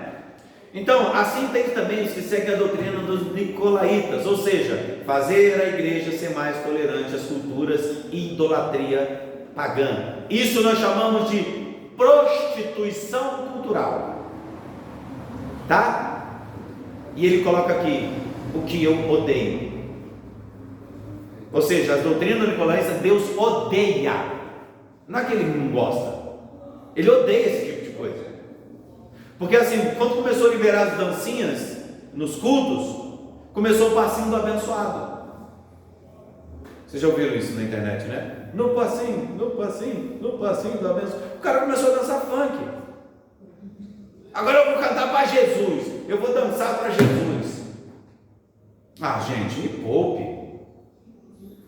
Então, assim tem também os que seguem a doutrina dos nicolaítas, ou seja, fazer a igreja ser mais tolerante às culturas e idolatria pagã. Isso nós chamamos de prostituição cultural, tá? E ele coloca aqui o que eu odeio, ou seja, as doutrinas nicolaítas Deus odeia, não é que ele não gosta, ele odeia esse tipo de coisa. Porque assim, quando começou a liberar as dancinhas nos cultos, começou o passinho do abençoado. Vocês já ouviram isso na internet, né? No passinho do abençoado. O cara começou a dançar funk. Agora eu vou cantar para Jesus, eu vou dançar para Jesus. Ah, gente, me poupe.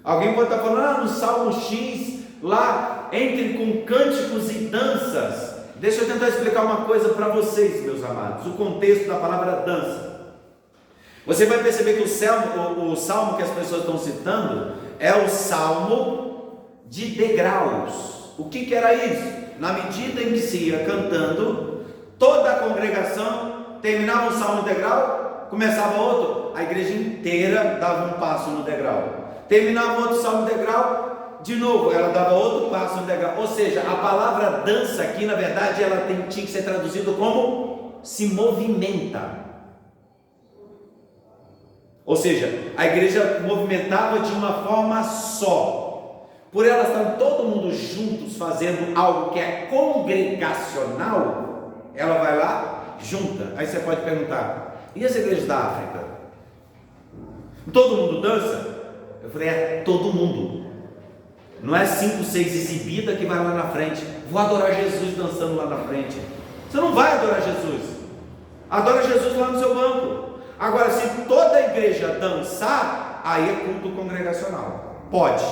Alguém pode estar falando, no Salmo X, lá, entrem com cânticos e danças. Deixa eu tentar explicar uma coisa para vocês, meus amados, o contexto da palavra dança. Você vai perceber que o salmo que as pessoas estão citando é o salmo de degraus. O que era isso? Na medida em que se ia cantando, toda a congregação terminava um salmo de degrau, começava outro, a igreja inteira dava um passo no degrau. Terminava outro salmo de degrau, de novo, ela dava outro passo no degrau. Ou seja, a palavra dança aqui, na verdade, ela tinha que ser traduzida como se movimenta. Ou seja, a igreja movimentava de uma forma só. Por ela estar todo mundo juntos fazendo algo que é congregacional, ela vai lá, junta. Aí você pode perguntar: e as igrejas da África? Todo mundo dança? Eu falei: é todo mundo. Não é 5, 6 exibida que vai lá na frente. Vou adorar Jesus dançando lá na frente. Você não vai adorar Jesus. Adora Jesus lá no seu banco. Agora, se toda a igreja dançar, aí é culto congregacional. Pode.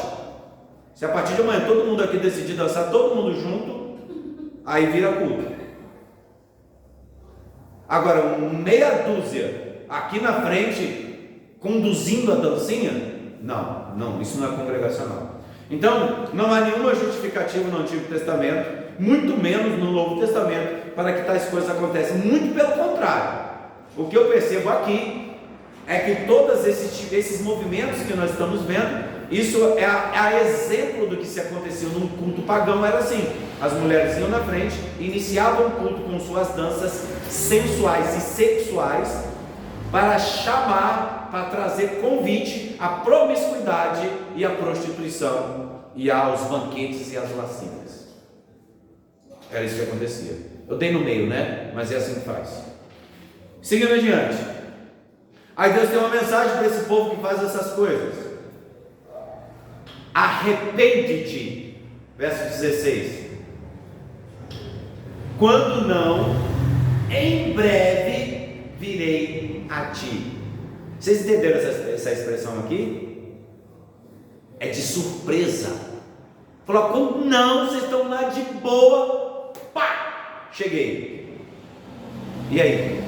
Se a partir de amanhã todo mundo aqui decidir dançar, todo mundo junto, aí vira culto. Agora, meia dúzia aqui na frente, conduzindo a dancinha, não, isso não é congregacional. Então, não há nenhuma justificativa no Antigo Testamento, muito menos no Novo Testamento, para que tais coisas aconteçam. Muito pelo contrário. O que eu percebo aqui é que todos esses movimentos que nós estamos vendo, isso é a exemplo do que se acontecia num culto pagão. Era assim: as mulheres iam na frente, iniciavam o culto com suas danças sensuais e sexuais, para chamar, para trazer convite à promiscuidade e à prostituição, e aos banquetes e às lascivas. Era isso que acontecia. Eu dei no meio, né? Mas é assim que faz. Seguindo adiante, aí Deus tem uma mensagem para esse povo que faz essas coisas: arrepende-te, verso 16, quando não, em breve virei a ti. Vocês entenderam essa expressão aqui? É de surpresa. Falou: quando não, vocês estão lá de boa, pá, cheguei. E aí?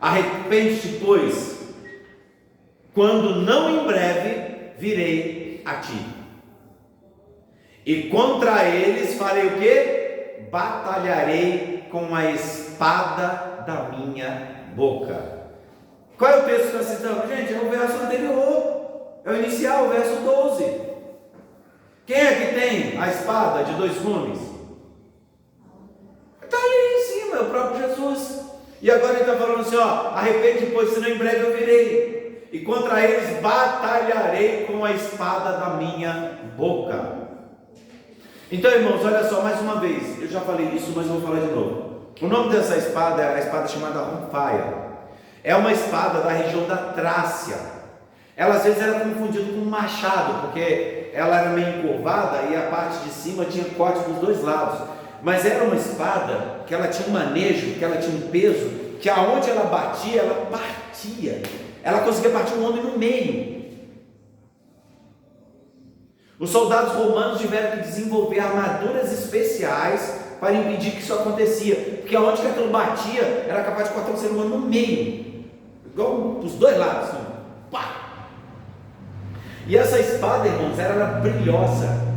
Arrepende-te, pois, quando não em breve virei a ti. E contra eles farei o quê? Batalharei com a espada da minha boca. Qual é o texto que nós citamos? Gente, é o verso anterior, é o inicial, o verso 12. Quem é que tem a espada de dois gumes? Está ali em cima, é o próprio Jesus. E agora ele está falando assim, arrepende, pois senão em breve eu virei, e contra eles batalharei com a espada da minha boca. Então, irmãos, olha só, mais uma vez, eu já falei isso, mas eu vou falar de novo. O nome dessa espada é a espada chamada Romphaia. É uma espada da região da Trácia. Ela às vezes era confundida com um machado, porque ela era meio encurvada e a parte de cima tinha corte dos dois lados. Mas era uma espada que ela tinha um manejo, que ela tinha um peso, que aonde ela batia, ela partia. Ela conseguia partir um homem no meio. Os soldados romanos tiveram que desenvolver armaduras especiais para impedir que isso acontecia, porque aonde que aquilo batia, era capaz de cortar um ser humano no meio, igual os dois lados, assim, pá! E essa espada, irmãos, era brilhosa.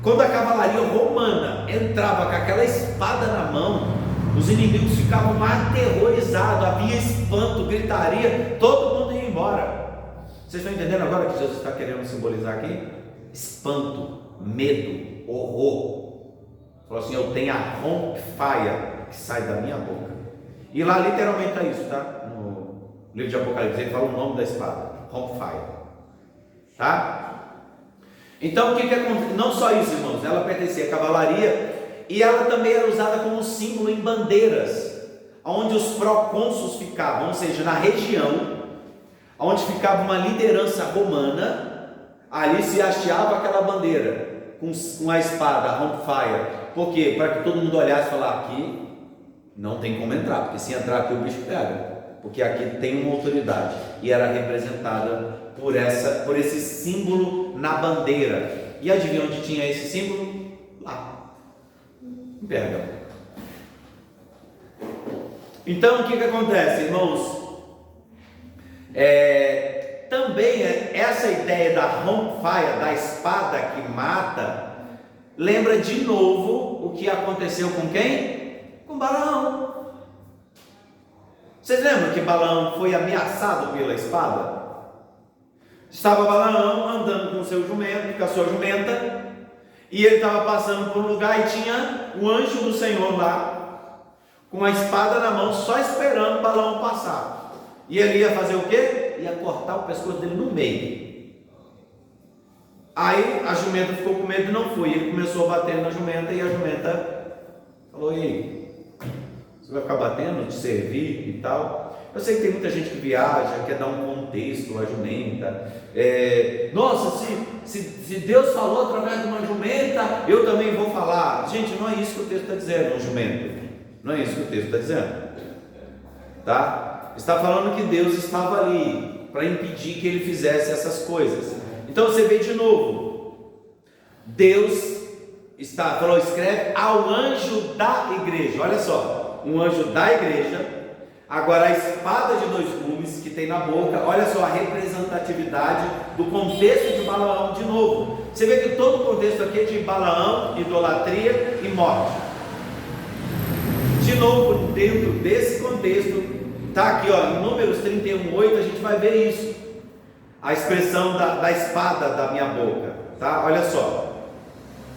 Quando a cavalaria romana entrava com aquela espada na mão, os inimigos ficavam aterrorizados, havia espanto, gritaria, todo mundo ia embora. Vocês estão entendendo agora o que Jesus está querendo simbolizar aqui? Espanto, medo, horror. Falou assim, eu tenho a Romphaia que sai da minha boca. E lá literalmente está isso, tá? No livro de Apocalipse, ele fala o nome da espada, Romphaia. Tá? Então o que acontece? Não só isso, irmãos, ela pertencia à cavalaria e ela também era usada como símbolo em bandeiras, onde os procônsulos ficavam, ou seja, na região onde ficava uma liderança romana, ali se hasteava aquela bandeira com a espada, a Romphaia. Por quê? Para que todo mundo olhasse e falasse, aqui não tem como entrar, porque se entrar aqui o bicho pega, porque aqui tem uma autoridade, e era representada por esse símbolo na bandeira. E adivinha onde tinha esse símbolo? Lá, em Pérgamo. Então o que acontece, irmãos? Também essa ideia da Romphaia, da espada que mata, lembra de novo o que aconteceu com quem? Com Balaão. Vocês lembram que Balaão foi ameaçado pela espada? Estava Balaão andando com seu jumento, com a sua jumenta, e ele estava passando por um lugar e tinha o anjo do Senhor lá, com a espada na mão, só esperando Balaão passar. E ele ia fazer o quê? Ia cortar o pescoço dele no meio. Aí a jumenta ficou com medo e não foi. Ele começou a bater na jumenta e a jumenta falou, e aí? Você vai ficar batendo, te servir e tal? Eu sei que tem muita gente que viaja, quer dar um contexto à jumenta. Nossa, se Deus falou através de uma jumenta, eu também vou falar. Gente, não é isso que o texto está dizendo, um jumento. Não é isso que o texto está dizendo. Tá? Está falando que Deus estava ali para impedir que ele fizesse essas coisas. Então você vê de novo, Deus falou, escreve ao anjo da igreja. Olha só, um anjo da igreja. Agora a espada de dois gumes que tem na boca. Olha só a representatividade do contexto de Balaão de novo. Você vê que todo o contexto aqui é de Balaão, idolatria e morte. De novo, dentro desse contexto, está aqui, em Números 31:8, a gente vai ver isso, a expressão da espada da minha boca, tá? Olha só,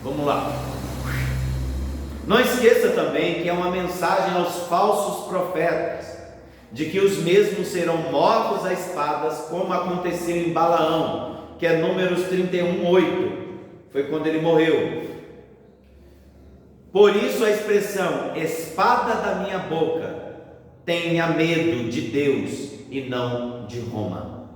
vamos lá. Não esqueça também que é uma mensagem aos falsos profetas, de que os mesmos serão mortos a espadas, como aconteceu em Balaão, que é Números 31:8, foi quando ele morreu. Por isso a expressão, espada da minha boca, tenha medo de Deus e não de Roma.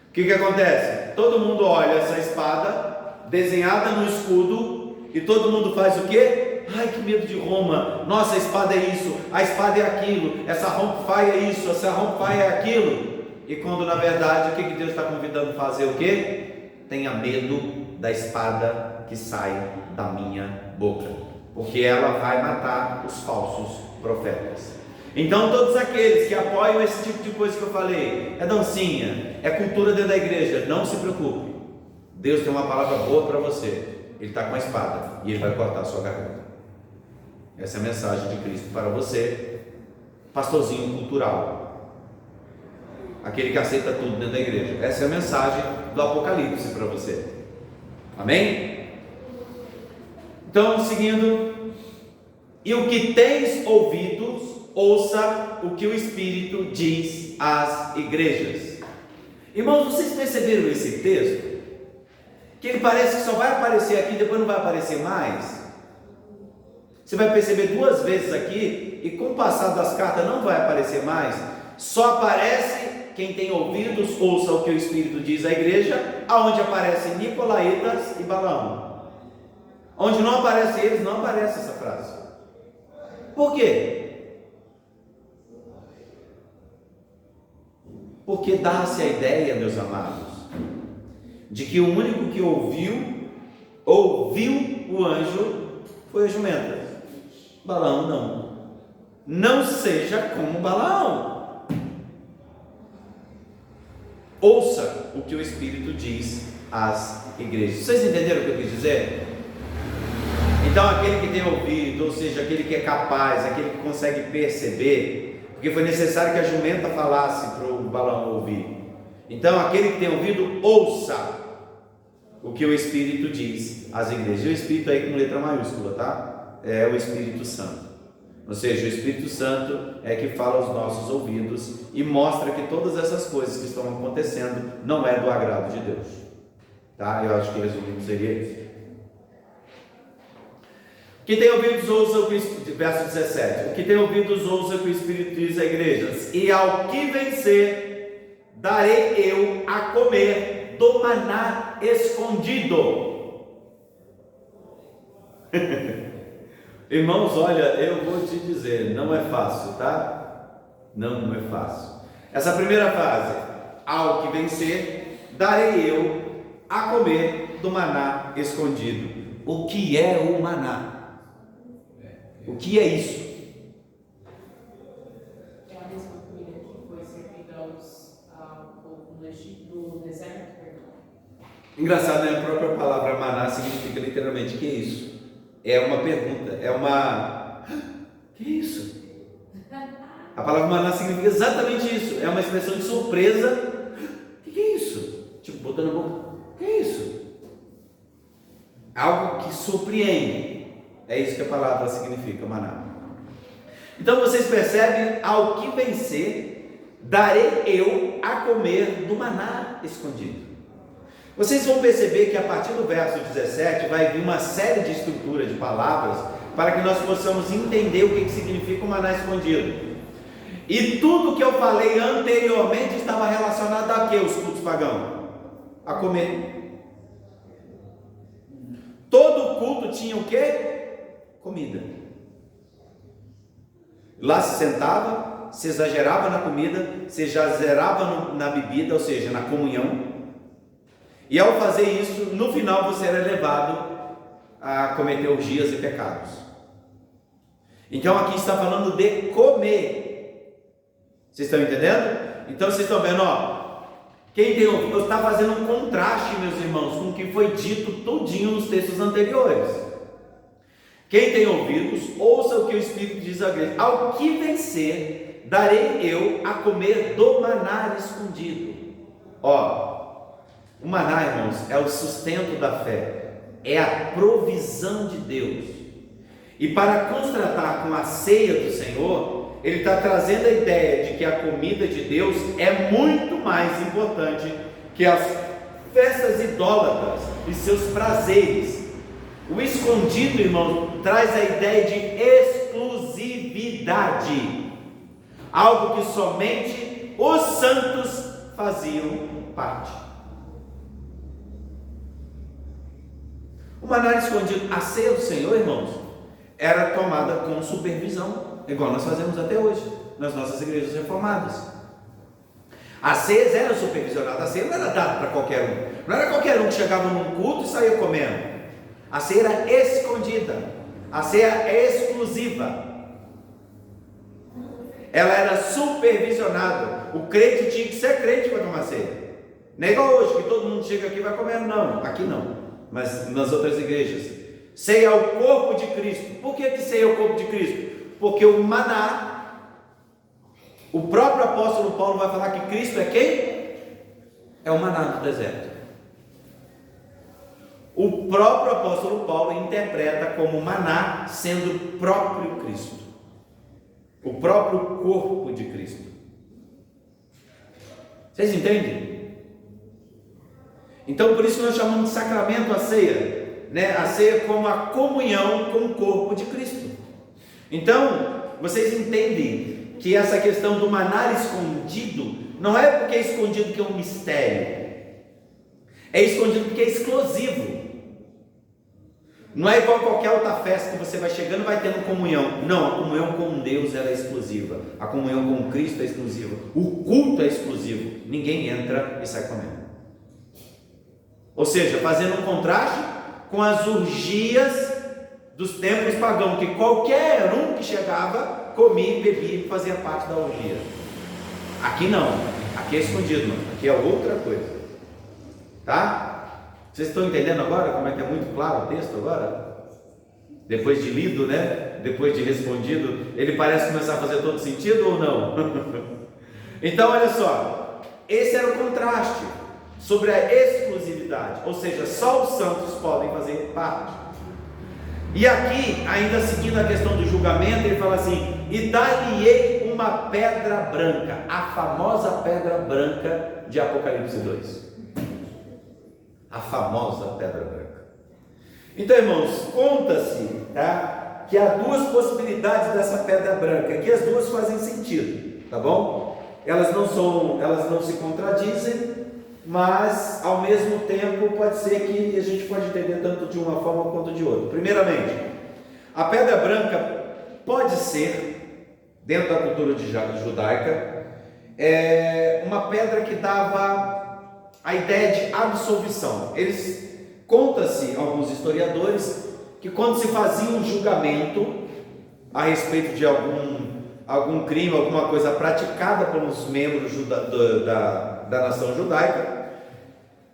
O que acontece? Todo mundo olha essa espada desenhada no escudo e todo mundo faz o quê? Ai, que medo de Roma. Nossa, a espada é isso, a espada é aquilo, essa Romphaia é isso, essa Romphaia é aquilo. E quando na verdade o que Deus está convidando a fazer? O quê? Tenha medo da espada que sai da minha boca, porque ela vai matar os falsos profetas. Então todos aqueles que apoiam esse tipo de coisa que eu falei, é dancinha, é cultura dentro da igreja, não se preocupe, Deus tem uma palavra boa para você. Ele está com uma espada e ele vai cortar a sua garganta. Essa é a mensagem de Cristo para você, pastorzinho cultural, aquele que aceita tudo dentro da igreja. Essa é a mensagem do Apocalipse para você. Amém? Então, seguindo: e o que tens ouvidos, ouça o que o Espírito diz às igrejas. Irmãos, vocês perceberam esse texto? Que ele parece que só vai aparecer aqui, depois não vai aparecer mais. Você vai perceber 2 vezes aqui, e com o passar das cartas não vai aparecer mais. Só aparece: quem tem ouvidos, ouça o que o Espírito diz à igreja. Aonde aparecem Nicolaítas e Balaão. Onde não aparece eles, não aparece essa frase. Por quê? Porque dá-se a ideia, meus amados, de que o único que ouviu o anjo foi a jumenta. Balaão não. Não seja como Balaão. Ouça o que o Espírito diz às igrejas. Vocês entenderam o que eu quis dizer? Então aquele que tem ouvido, ou seja, aquele que é capaz, aquele que consegue perceber, porque foi necessário que a jumenta falasse para o Balaão ouvir. Então aquele que tem ouvido, ouça o que o Espírito diz às igrejas. E o Espírito aí com letra maiúscula, tá? É o Espírito Santo. Ou seja, o Espírito Santo é que fala aos nossos ouvidos e mostra que todas essas coisas que estão acontecendo não é do agrado de Deus. Tá? Eu acho que resumindo seria isso. Que tem ouvidos, ouça o que o Espírito, verso 17. O que tem ouvidos, ouça o que o Espírito diz às igrejas. E ao que vencer, darei eu a comer do maná escondido. Irmãos, olha, eu vou te dizer, não é fácil, tá? Não é fácil. Essa primeira frase: ao que vencer, darei eu a comer do maná escondido. O que é o maná? O que é isso? É a mesma comida que foi servida ao povo do deserto. Engraçado, né? A própria palavra maná significa literalmente: que é isso? É uma pergunta, é uma... que é isso? A palavra maná significa exatamente isso. É uma expressão de surpresa. Que é isso? Tipo, botando na boca. Que é isso? Algo que surpreende. É isso que a palavra significa, maná. Então vocês percebem: ao que vencer, darei eu a comer do maná escondido. Vocês vão perceber que a partir do verso 17 vai vir uma série de estrutura de palavras para que nós possamos entender o que significa o maná escondido. E tudo que eu falei anteriormente estava relacionado a quê? Os cultos pagãos? A comer. Todo culto tinha o quê? Comida. Lá se sentava, se exagerava na comida, se exagerava na bebida, ou seja, na comunhão. E ao fazer isso, no final você era levado a cometer orgias e pecados. Então aqui está falando de comer. Vocês estão entendendo? Então vocês estão vendo, ó, quem tem ouvido está fazendo um contraste, meus irmãos, com o que foi dito tudinho nos textos anteriores. Quem tem ouvidos, ouça o que o Espírito diz à igreja. Ao que vencer, darei eu a comer do maná escondido. Ó, o maná, irmãos, é o sustento da fé, é a provisão de Deus. E para contrastar com a ceia do Senhor, ele está trazendo a ideia de que a comida de Deus é muito mais importante que as festas idólatras e seus prazeres. O escondido, irmão, traz a ideia de exclusividade, algo que somente os santos faziam parte. O maná escondido, a ceia do Senhor, irmãos, era tomada com supervisão, igual nós fazemos até hoje, nas nossas igrejas reformadas. As ceias eram supervisionadas, a ceia não era dada para qualquer um, não era qualquer um que chegava num culto e saía comendo. A ceia era escondida, a ceia exclusiva. Ela era supervisionada. O crente tinha que ser crente para tomar ceia. Não é igual hoje que todo mundo chega aqui e vai comer, não. Aqui não, mas nas outras igrejas. Ceia é o corpo de Cristo. Por que ceia é o corpo de Cristo? Porque o maná, o próprio apóstolo Paulo vai falar que Cristo é quem? É o maná do deserto. O próprio apóstolo Paulo interpreta como maná sendo o próprio Cristo, o próprio corpo de Cristo. Vocês entendem? Então por isso nós chamamos de sacramento a ceia, né? A ceia como a comunhão com o corpo de Cristo. Então vocês entendem que essa questão do maná escondido não é porque é escondido que é um mistério, é escondido porque é exclusivo. Não é igual a qualquer outra festa que você vai chegando e vai tendo comunhão. Não, a comunhão com Deus ela é exclusiva. A comunhão com Cristo é exclusiva. O culto é exclusivo. Ninguém entra e sai comendo. Ou seja, fazendo um contraste com as orgias dos templos pagãos, que qualquer um que chegava, comia e bebia e fazia parte da orgia. Aqui não. Aqui é escondido. Aqui é outra coisa. Tá? Vocês estão entendendo agora como é que é muito claro o texto agora? Depois de lido, né? Depois de respondido, ele parece começar a fazer todo sentido ou não? Então olha só, esse era o contraste sobre a exclusividade, ou seja, só os santos podem fazer parte. E aqui, ainda seguindo a questão do julgamento, ele fala assim: e dar-lhe-ei uma pedra branca, a famosa pedra branca de Apocalipse 2. A famosa pedra branca. Então, irmãos, conta-se, tá, que há duas possibilidades dessa pedra branca, que as duas fazem sentido, tá bom? Elas não se contradizem, mas ao mesmo tempo pode ser que a gente pode entender tanto de uma forma quanto de outra. Primeiramente, a pedra branca pode ser, dentro da cultura judaica, uma pedra que dava a ideia de absolvição. Conta-se, alguns historiadores, que quando se fazia um julgamento a respeito de algum crime, alguma coisa praticada pelos membros da nação judaica,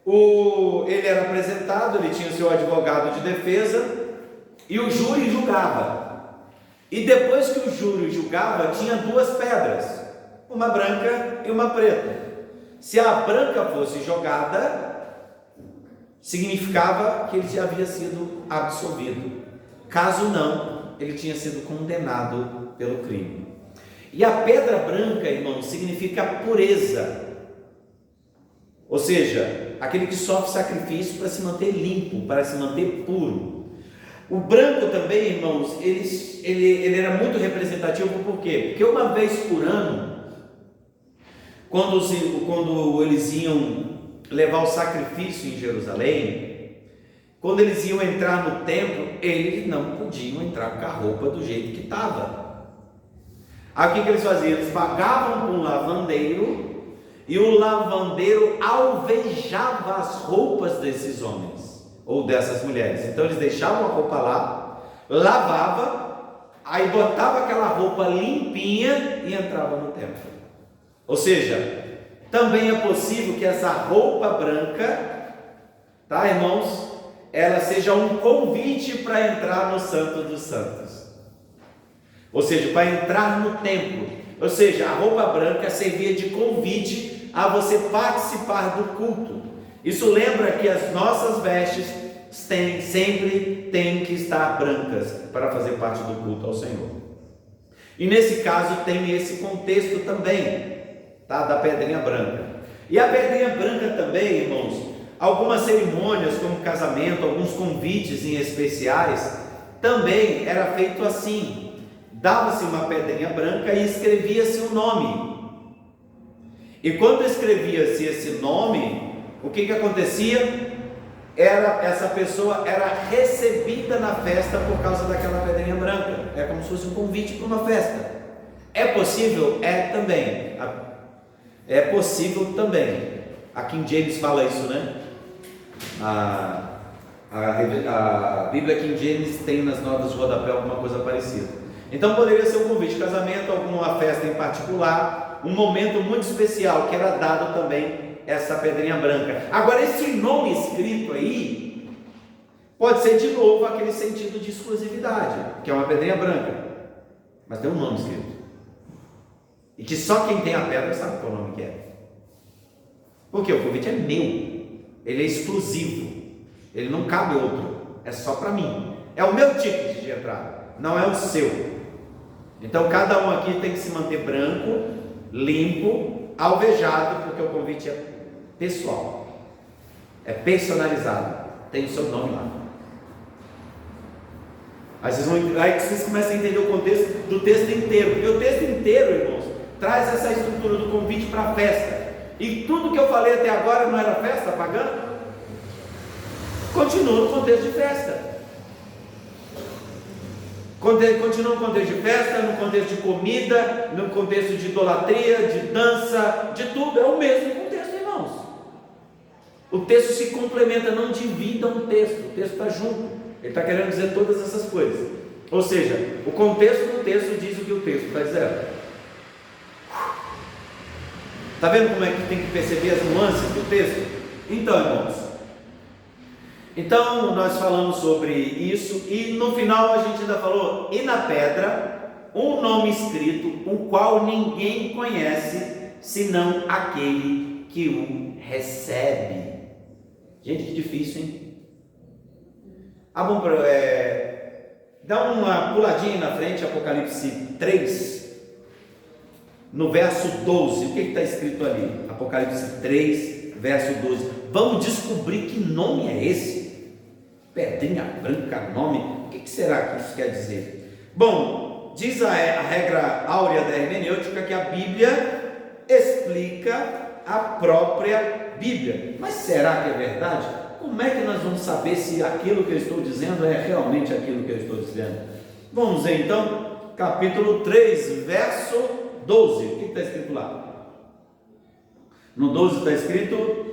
ele era apresentado, ele tinha seu advogado de defesa e o júri julgava. E depois que o júri julgava, tinha duas pedras, uma branca e uma preta. Se a branca fosse jogada, significava que ele já havia sido absolvido. Caso não, ele tinha sido condenado pelo crime. E a pedra branca, irmãos, significa pureza. Ou seja, aquele que sofre sacrifício para se manter limpo, para se manter puro. O branco também, irmãos, ele era muito representativo. Por quê? Porque uma vez por ano, quando eles iam levar o sacrifício em Jerusalém, quando eles iam entrar no templo, eles não podiam entrar com a roupa do jeito que estava. Aí o que eles faziam? Eles pagavam para um lavandeiro, e o lavandeiro alvejava as roupas desses homens ou dessas mulheres. Então eles deixavam a roupa lá, lavava, aí botava aquela roupa limpinha e entrava no templo. Ou seja, também é possível que essa roupa branca, tá, irmãos, ela seja um convite para entrar no Santo dos Santos. Ou seja, para entrar no templo. Ou seja, a roupa branca servia de convite a você participar do culto. Isso lembra que as nossas vestes sempre têm que estar brancas para fazer parte do culto ao Senhor. E nesse caso tem esse contexto também, tá, da pedrinha branca. E a pedrinha branca também, irmãos, algumas cerimônias como casamento, alguns convites em especiais, também era feito assim. Dava-se uma pedrinha branca e escrevia-se o nome. E quando escrevia-se esse nome, o que acontecia? Essa pessoa era recebida na festa por causa daquela pedrinha branca. É como se fosse um convite para uma festa. É possível? É também. É possível também. A King James fala isso, né? A A Bíblia King James tem nas notas de rodapé alguma coisa parecida. Então poderia ser um convite de casamento, alguma festa em particular, um momento muito especial que era dado também essa pedrinha branca. Agora, esse nome escrito aí pode ser de novo aquele sentido de exclusividade, que é uma pedrinha branca, mas tem um nome escrito, e que só quem tem a pedra sabe qual nome que é. Porque o convite é meu, ele é exclusivo, ele não cabe outro, é só para mim, é o meu ticket de entrada, não é o seu. Então cada um aqui tem que se manter branco, limpo, alvejado, porque o convite é pessoal, é personalizado, tem o seu nome lá. Aí vocês começam a entender o contexto do texto inteiro, porque o texto inteiro, irmãos, traz essa estrutura do convite para a festa. E tudo que eu falei até agora não era festa pagã? Continua no contexto de festa. Continua no contexto de festa, no contexto de comida, no contexto de idolatria, de dança, de tudo. É o mesmo contexto, irmãos. O texto se complementa, não divida um texto. O texto está junto. Ele está querendo dizer todas essas coisas. Ou seja, o contexto do texto diz o que o texto está dizendo. Está vendo como é que tem que perceber as nuances do texto? Então, irmãos, então nós falamos sobre isso, e no final a gente ainda falou, e na pedra, um nome escrito, o qual ninguém conhece, senão aquele que o recebe. Gente, que difícil, hein? Dá uma puladinha na frente, Apocalipse 3, no verso 12, o que está escrito ali? Apocalipse 3, verso 12. Vamos descobrir que nome é esse? Pedrinha branca, nome? O que será que isso quer dizer? Bom, diz a regra áurea da hermenêutica que a Bíblia explica a própria Bíblia. Mas será que é verdade? Como é que nós vamos saber se aquilo que eu estou dizendo é realmente aquilo que eu estou dizendo? Vamos ver então, capítulo 3, verso 12. O que está escrito lá? No 12 está escrito: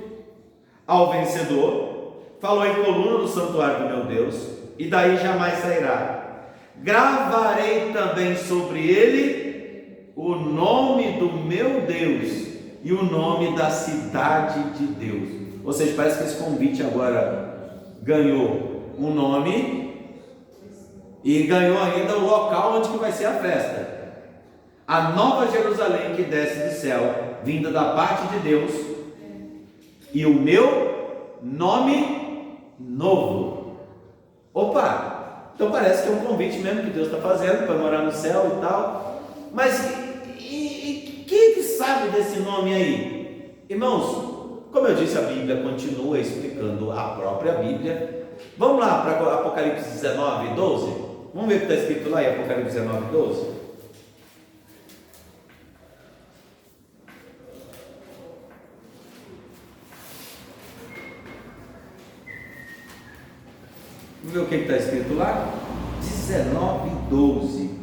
ao vencedor, falou em coluna no santuário do meu Deus, e daí jamais sairá. Gravarei também sobre ele o nome do meu Deus e o nome da cidade de Deus. Ou seja, parece que esse convite agora ganhou um nome e ganhou ainda o local onde que vai ser a festa. A nova Jerusalém que desce do céu, vinda da parte de Deus, e o meu nome novo. Opa! Então parece que é um convite mesmo que Deus está fazendo para morar no céu e tal. Mas quem que sabe desse nome aí? Irmãos, como eu disse, a Bíblia continua explicando a própria Bíblia. Vamos lá para Apocalipse 19, 12. Vamos ver o que está escrito lá em Apocalipse 19, 12. Vamos ver o que está escrito lá? 19, 12.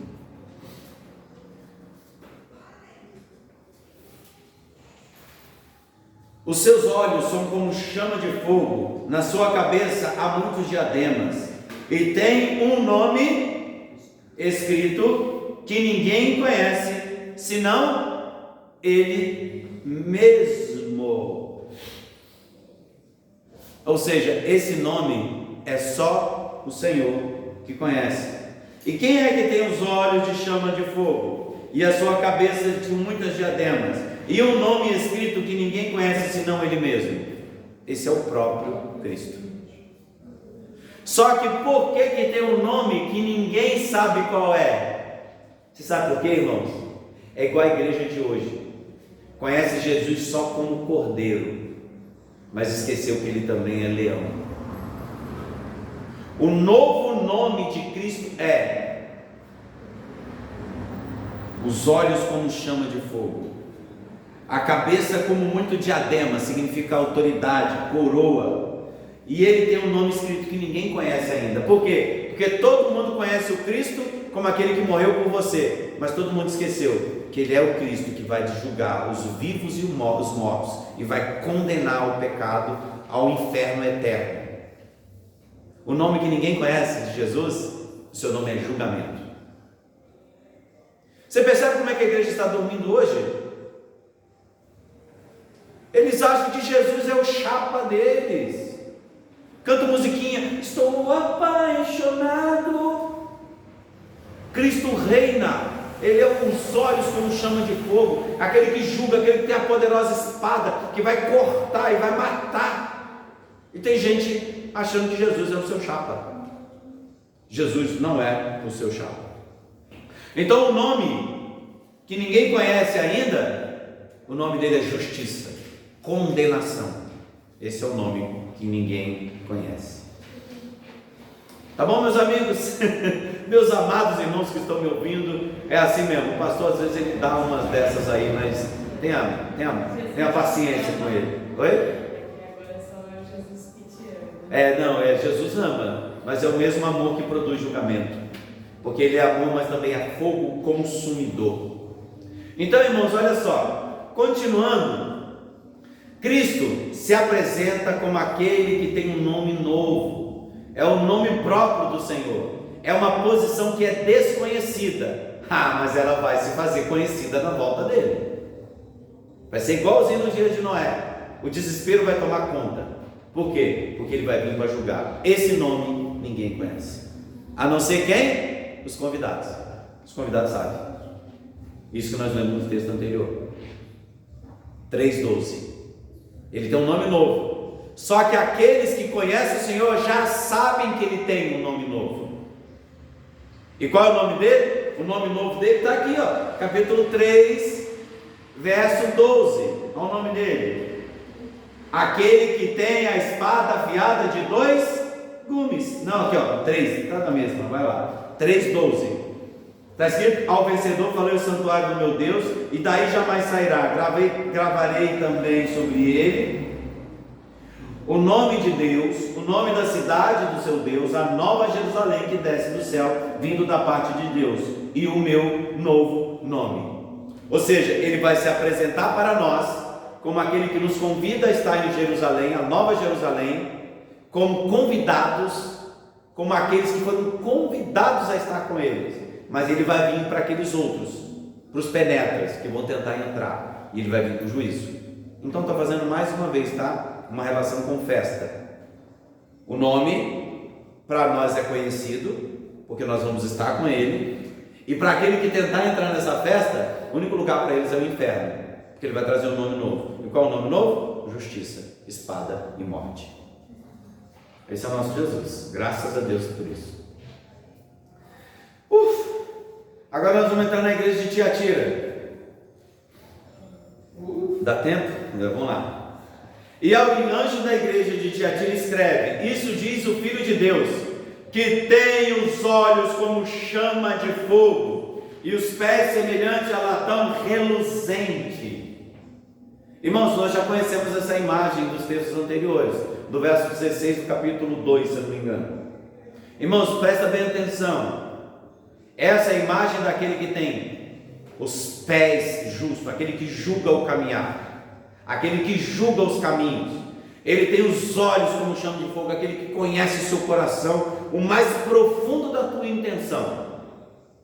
Os seus olhos são como chama de fogo, na sua cabeça há muitos diademas, e tem um nome escrito que ninguém conhece, senão ele mesmo. Ou seja, esse nome é só o Senhor que conhece. E quem é que tem os olhos de chama de fogo, e a sua cabeça de muitas diademas, e um nome escrito que ninguém conhece senão ele mesmo? Esse é o próprio Cristo. Só que por que tem um nome que ninguém sabe qual é? Você sabe por quê, irmãos? É igual a igreja de hoje. Conhece Jesus só como Cordeiro, mas esqueceu que ele também é leão. O novo nome de Cristo é os olhos como chama de fogo, a cabeça como muito diadema, significa autoridade, coroa, e ele tem um nome escrito que ninguém conhece ainda. Por quê? Porque todo mundo conhece o Cristo como aquele que morreu por você, mas todo mundo esqueceu que ele é o Cristo que vai julgar os vivos e os mortos, e vai condenar o pecado ao inferno eterno. O nome que ninguém conhece de Jesus, o seu nome é julgamento. Você percebe como é que a igreja está dormindo hoje? Eles acham que Jesus é o chapa deles. Canta musiquinha, estou apaixonado. Cristo reina. Ele é os olhos como chama de fogo, aquele que julga, aquele que tem a poderosa espada, que vai cortar e vai matar. E tem gente achando que Jesus é o seu chapa. Jesus não é o seu chapa. Então o nome que ninguém conhece ainda, o nome dele é justiça, condenação. Esse é o nome que ninguém conhece. Tá bom, meus amigos? Meus amados irmãos que estão me ouvindo, é assim mesmo. O pastor às vezes ele dá umas dessas aí, mas tenha paciência com ele. Oi? Agora só é Jesus que te ama. Jesus ama, mas é o mesmo amor que produz julgamento, porque ele é amor, mas também é fogo consumidor. Então, irmãos, olha só, continuando, Cristo se apresenta como aquele que tem um nome novo, é o nome próprio do Senhor, é uma posição que é desconhecida, mas ela vai se fazer conhecida na volta dele, vai ser igualzinho nos dias de Noé, o desespero vai tomar conta. Por quê? Porque ele vai vir para julgar. Esse nome ninguém conhece, a não ser quem? Os convidados. Os convidados sabem. Isso que nós lemos no texto anterior, 3:12. Ele tem um nome novo. Só que aqueles que conhecem o Senhor já sabem que ele tem um nome novo. E qual é o nome dele? O nome novo dele está aqui, ó, capítulo 3, verso 12. Qual é o nome dele? Aquele que tem a espada afiada de 2 gumes. Não, aqui ó, 3, está na mesma, vai lá. 3:12. Está escrito: ao vencedor falei o santuário do meu Deus, e daí jamais sairá. Gravarei também sobre ele o nome de Deus, o nome da cidade do seu Deus, a nova Jerusalém que desce do céu, vindo da parte de Deus, e o meu novo nome. Ou seja, ele vai se apresentar para nós como aquele que nos convida a estar em Jerusalém, a nova Jerusalém, como convidados, como aqueles que foram convidados a estar com eles. Mas ele vai vir para aqueles outros, para os penetras que vão tentar entrar, e ele vai vir com juízo. Então está fazendo mais uma vez, tá? Uma relação com festa. O nome para nós é conhecido, porque nós vamos estar com ele, e para aquele que tentar entrar nessa festa, o único lugar para eles é o inferno, porque ele vai trazer um nome novo. E qual é o nome novo? Justiça, espada e morte. Esse é o nosso Jesus, graças a Deus por isso. Agora nós vamos entrar na igreja de Tiatira. Dá tempo? Vamos lá. E ao anjo da igreja de Tiatira escreve: isso diz o Filho de Deus, que tem os olhos como chama de fogo e os pés semelhantes a latão reluzente. Irmãos, nós já conhecemos essa imagem dos textos anteriores, do verso 16 do capítulo 2, se eu não me engano. Irmãos, presta bem atenção. Essa é a imagem daquele que tem os pés justos, aquele que julga o caminhar, aquele que julga os caminhos. Ele tem os olhos como chama de fogo, aquele que conhece o seu coração, o mais profundo da tua intenção.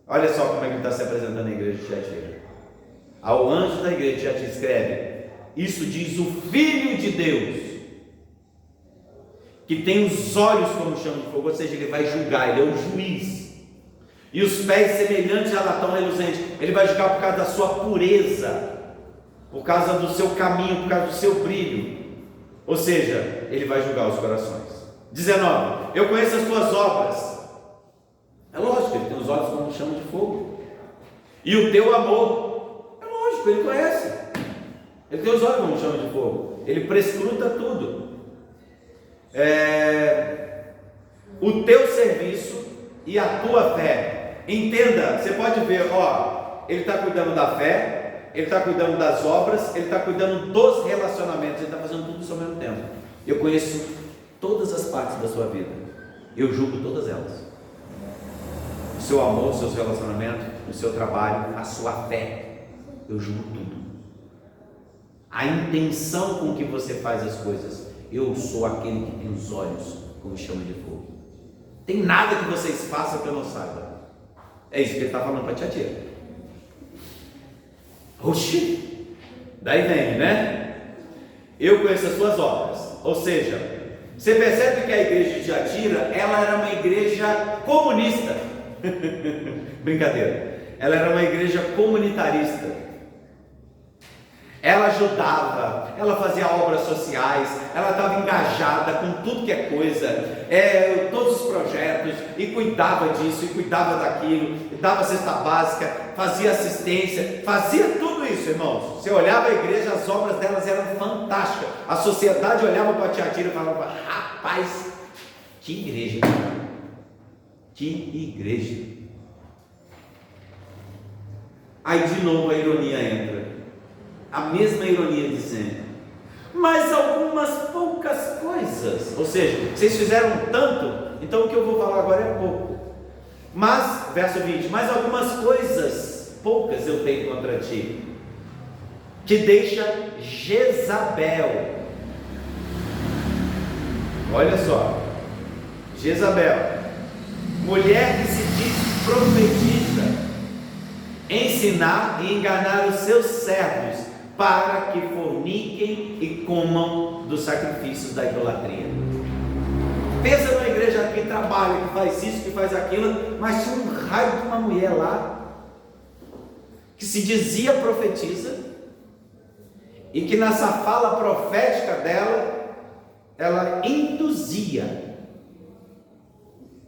Olha só como é que ele está se apresentando na igreja de Tiatira. Ao anjo da igreja de Tiatira escreve: isso diz o Filho de Deus, que tem os olhos como chama de fogo, ou seja, ele vai julgar, ele é o juiz. E os pés semelhantes a latão reluzente, ele vai julgar por causa da sua pureza, por causa do seu caminho, por causa do seu brilho. Ou seja, ele vai julgar os corações. 19. Eu conheço as tuas obras. É lógico, ele tem os olhos como chama de fogo. E o teu amor. É lógico, ele conhece. Ele tem os olhos como chama de fogo. Ele prescruta tudo. O teu serviço e a tua fé. Entenda, você pode ver, ó, ele está cuidando da fé, ele está cuidando das obras, ele está cuidando dos relacionamentos, ele está fazendo tudo isso ao mesmo tempo. Eu conheço todas as partes da sua vida, eu julgo todas elas. O seu amor, os seus relacionamentos, o seu trabalho, a sua fé, eu julgo tudo. A intenção com que você faz as coisas, eu sou aquele que tem os olhos como chama de fogo. Tem nada que vocês façam que eu não saiba. É isso que ele está falando para Tiatira. Oxi, daí vem, né? Eu conheço as suas obras. Ou seja, você percebe que a igreja de Tiatira, ela era uma igreja comunista. Brincadeira. Ela era uma igreja comunitarista. Ela ajudava, ela fazia obras sociais, ela estava engajada com tudo que é coisa, todos os projetos, e cuidava disso, e cuidava daquilo, e dava cesta básica, fazia assistência, fazia tudo isso, irmãos. Você olhava a igreja, as obras delas eram fantásticas. A sociedade olhava para Tiatira e falava: rapaz, que igreja, que igreja. Aí de novo a ironia entra. A mesma ironia dizendo: mas algumas poucas coisas. Ou seja, vocês fizeram tanto, então o que eu vou falar agora é pouco. Mas, verso 20: mas algumas coisas poucas eu tenho contra ti, que deixa Jezabel. Olha só, Jezabel, mulher que se diz profetiza, ensinar e enganar os seus servos para que forniquem e comam dos sacrifícios da idolatria. Pensa numa igreja que trabalha, que faz isso, que faz aquilo, mas tinha um raio de uma mulher lá que se dizia profetiza e que nessa fala profética dela, ela induzia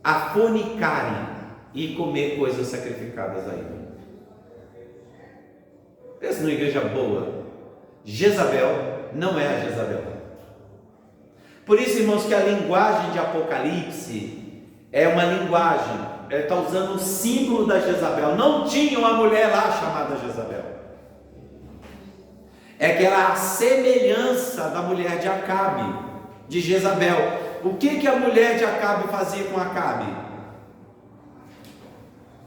a fornicarem e comer coisas sacrificadas a ele. Pensa numa igreja boa. Jezabel não é a Jezabel. Por isso, irmãos, que a linguagem de Apocalipse é uma linguagem, ele está usando o símbolo da Jezabel. Não tinha uma mulher lá chamada Jezabel. É que era a semelhança da mulher de Acabe, de Jezabel. O que a mulher de Acabe fazia com Acabe?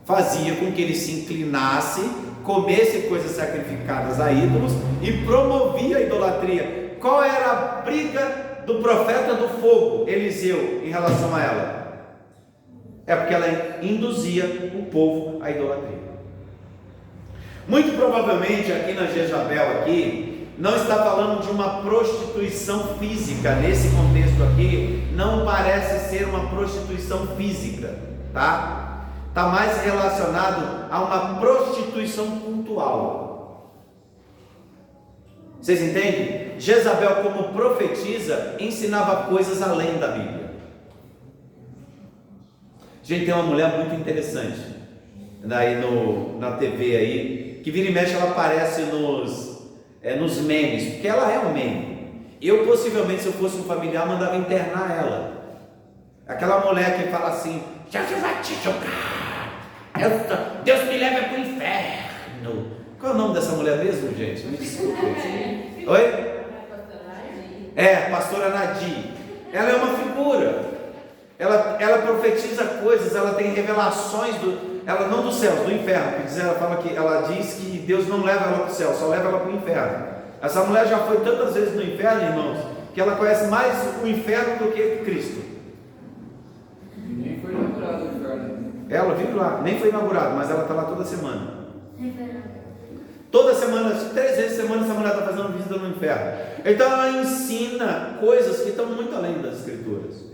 Fazia com que ele se inclinasse, comesse coisas sacrificadas a ídolos e promovia a idolatria. Qual era a briga do profeta do fogo, Eliseu, em relação a ela? É porque ela induzia o povo à idolatria. Muito provavelmente aqui na Jezabel aqui, não está falando de uma prostituição física. Nesse contexto aqui, não parece ser uma prostituição física, tá? Está mais relacionado a uma prostituição cultural. Vocês entendem? Jezabel, como profetisa, ensinava coisas além da Bíblia. Gente, tem uma mulher muito interessante daí na TV aí, que vira e mexe, ela aparece nos memes, porque ela é um meme. Eu possivelmente, se eu fosse um familiar, mandava internar ela. Aquela mulher que fala assim: Jesus vai te jogar, Deus me leva para o inferno. Qual é o nome dessa mulher mesmo, gente? Me desculpe. Oi? Pastora Nadir. Ela é uma figura. Ela profetiza coisas, ela tem revelações ela não dos céus, do inferno. Ela diz que Deus não leva ela para o céu, só leva ela para o inferno. Essa mulher já foi tantas vezes no inferno, irmãos, que ela conhece mais o inferno do que Cristo. Nem foi inaugurado o inferno. Ela vive lá, nem foi inaugurado, mas ela está lá toda semana. Toda semana, 3 vezes por semana, essa mulher está fazendo visita no inferno. Então ela ensina coisas que estão muito além das escrituras.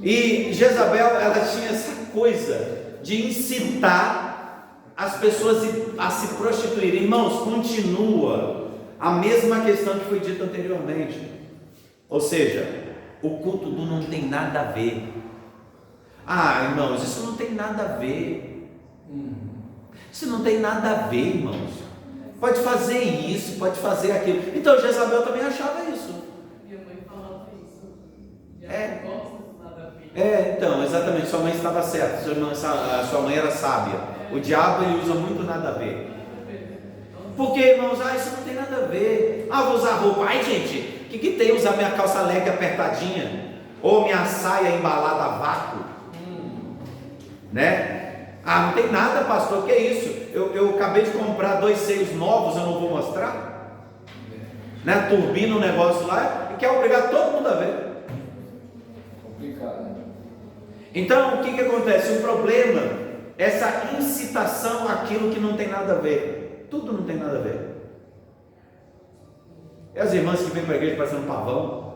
E Jezabel, ela tinha essa coisa de incitar as pessoas a se prostituírem. Irmãos, continua a mesma questão que foi dita anteriormente. Ou seja, o culto do não tem nada a ver. Irmãos, isso não tem nada a ver. Isso não tem nada a ver, irmãos. Pode fazer isso, pode fazer aquilo. Então Jezabel também achava isso. Minha mãe falava isso. Então, exatamente, sua mãe estava certa, sua mãe era sábia. O diabo, ele usa muito nada a ver. Porque, irmãos, isso não tem nada a ver. Vou usar roupa. Gente, o que tem usar minha calça leg apertadinha? Ou minha saia embalada a vácuo? Né? Não tem nada, pastor, que é isso? Eu acabei de comprar 2 seios novos, eu não vou mostrar? Né? Turbina um negócio lá e quer obrigar todo mundo a ver. Complicado. Então, o que acontece? O problema é essa incitação àquilo que não tem nada a ver. Tudo não tem nada a ver. É as irmãs que vêm para a igreja parecendo pavão,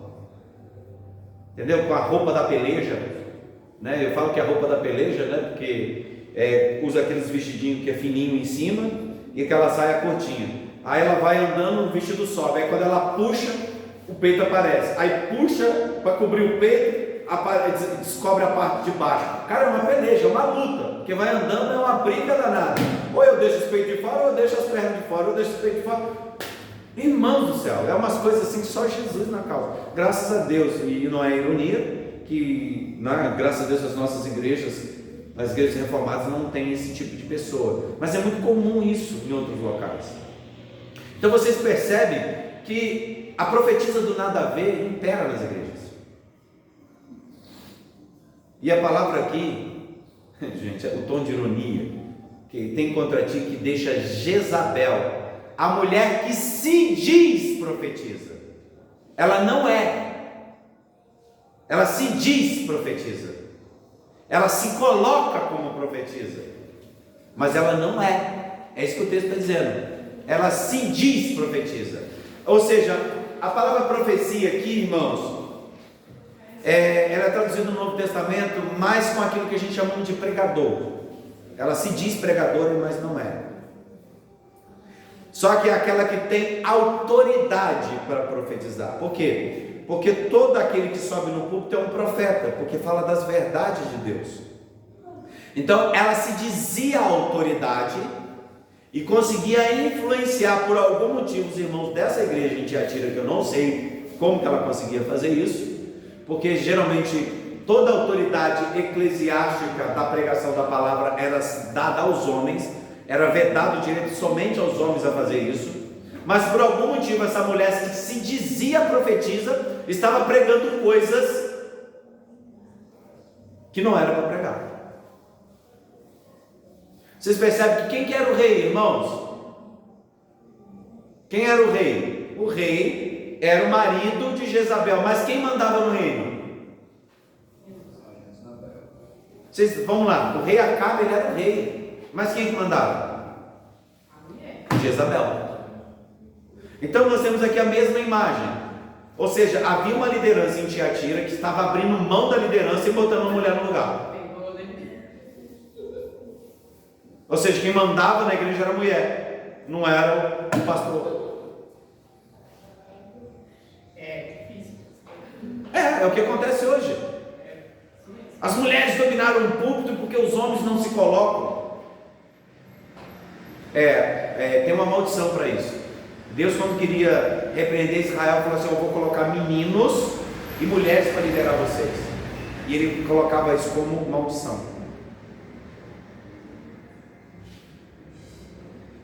entendeu? Com a roupa da peleja, né? Eu falo que é a roupa da peleja, né? Porque usa aqueles vestidinhos que é fininho em cima e aquela saia curtinha. Aí ela vai andando, o vestido sobe. Aí quando ela puxa, o peito aparece. Aí puxa para cobrir o peito, descobre a parte de baixo. Cara, é uma peleja, é uma luta. Porque vai andando, é uma briga danada. Ou eu deixo os peitos de fora, ou eu deixo as pernas de fora, ou eu deixo os peitos de fora. Irmãos do céu, é umas coisas assim que só Jesus na causa. Graças a Deus, e não é ironia, que graças a Deus as nossas igrejas, as igrejas reformadas não tem esse tipo de pessoa. Mas é muito comum isso em outros locais. Então vocês percebem que a profetisa do nada a ver impera nas igrejas. E a palavra aqui, gente, é o tom de ironia que tem contra ti, que deixa Jezabel, a mulher que se diz profetiza. Ela não é. Ela se diz profetiza. Ela se coloca como profetiza. Mas ela não é. É isso que o texto está dizendo. Ela se diz profetiza. Ou seja, a palavra profecia aqui, irmãos, ela é traduzida no Novo Testamento mais com aquilo que a gente chama de pregador. Ela se diz pregadora, mas não é. Só que é aquela que tem autoridade para profetizar. Por quê? Porque todo aquele que sobe no púlpito é um profeta, porque fala das verdades de Deus. Então ela se dizia autoridade e conseguia influenciar por algum motivo os irmãos dessa igreja em Tiatira, que eu não sei como que ela conseguia fazer isso, porque geralmente toda a autoridade eclesiástica da pregação da palavra era dada aos homens, era vedado o direito somente aos homens a fazer isso, mas por algum motivo essa mulher que se dizia profetisa estava pregando coisas que não era para pregar. Vocês percebem que quem que era o rei, irmãos? Quem era o rei? O rei era o marido de Jezabel, mas quem mandava no reino? Vamos lá, o rei Acabe, ele era o rei, mas quem que mandava? Jezabel. Então nós temos aqui a mesma imagem, ou seja, havia uma liderança em Tiatira que estava abrindo mão da liderança e botando uma mulher no lugar. Ou seja, quem mandava na igreja era a mulher, não era o pastor. É o que acontece hoje. As mulheres dominaram o púlpito porque os homens não se colocam. Tem uma maldição para isso. Deus, quando queria repreender Israel, falou assim: eu vou colocar meninos e mulheres para liderar vocês. E ele colocava isso como maldição.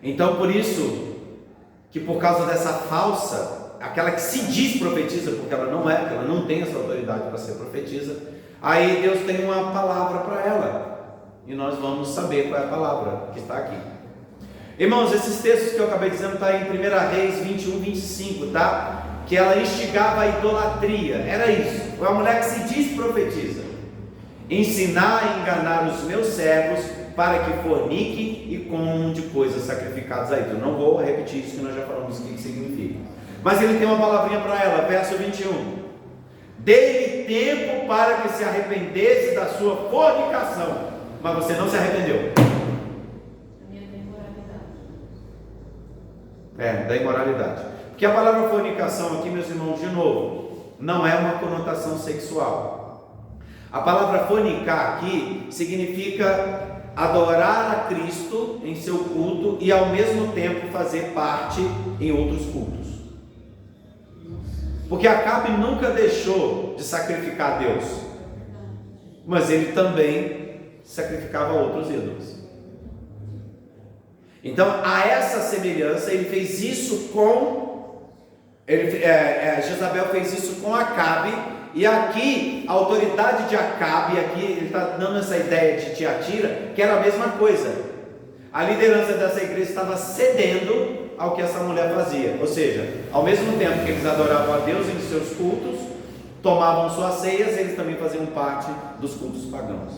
Então, por isso, que por causa dessa falsa, aquela que se diz profetiza, porque ela não é, porque ela não tem essa autoridade para ser profetisa, aí Deus tem uma palavra para ela, e nós vamos saber qual é a palavra que está aqui. Irmãos, esses textos que eu acabei dizendo estão em 1 Reis 21, 25, tá? Que ela instigava a idolatria, era isso, uma mulher que se diz profetiza, ensinar a enganar os meus servos, para que fornique e comam de coisas sacrificadas a ídolos. Não vou repetir isso que nós já falamos o que significa. Mas ele tem uma palavrinha para ela, verso 21. Dê-lhe tempo para que se arrependesse da sua fornicação. Mas você não se arrependeu. Da imoralidade. Porque a palavra fornicação aqui, meus irmãos, de novo, não é uma conotação sexual. A palavra fornicar aqui significa adorar a Cristo em seu culto e ao mesmo tempo fazer parte em outros cultos. Porque Acabe nunca deixou de sacrificar a Deus, mas ele também sacrificava outros ídolos. Então há essa semelhança. Ele fez isso com Jezabel fez isso com Acabe. E aqui, a autoridade de Acabe, aqui ele está dando essa ideia de Tiatira, que era a mesma coisa. A liderança dessa igreja estava cedendo ao que essa mulher fazia. Ou seja, ao mesmo tempo que eles adoravam a Deus em seus cultos, tomavam suas ceias, eles também faziam parte dos cultos pagãos.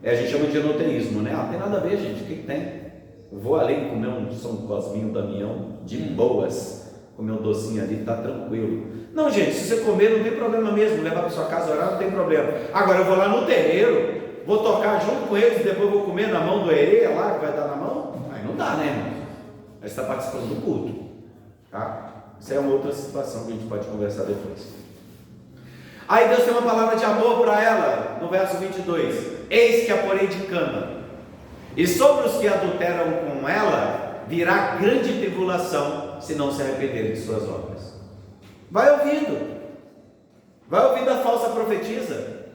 A gente chama de enoteísmo, né? Tem nada a ver, gente, o que tem? Eu vou ali comer um São Cosminho, Damião, de boas, comer um docinho ali, tá tranquilo. Não, gente, se você comer não tem problema mesmo, levar para sua casa orar não tem problema. Agora eu vou lá no terreiro, vou tocar junto com eles, depois vou comer na mão do herê lá, que vai dar na mão? Aí não dá, né, irmão? Aí você está participando do culto, tá? Isso é uma outra situação que a gente pode conversar depois. Aí Deus tem uma palavra de amor para ela, no verso 22. Eis que a porei de cama, e sobre os que adulteram com ela virá grande tribulação, se não se arrependerem de suas obras. Vai ouvindo a falsa profetisa,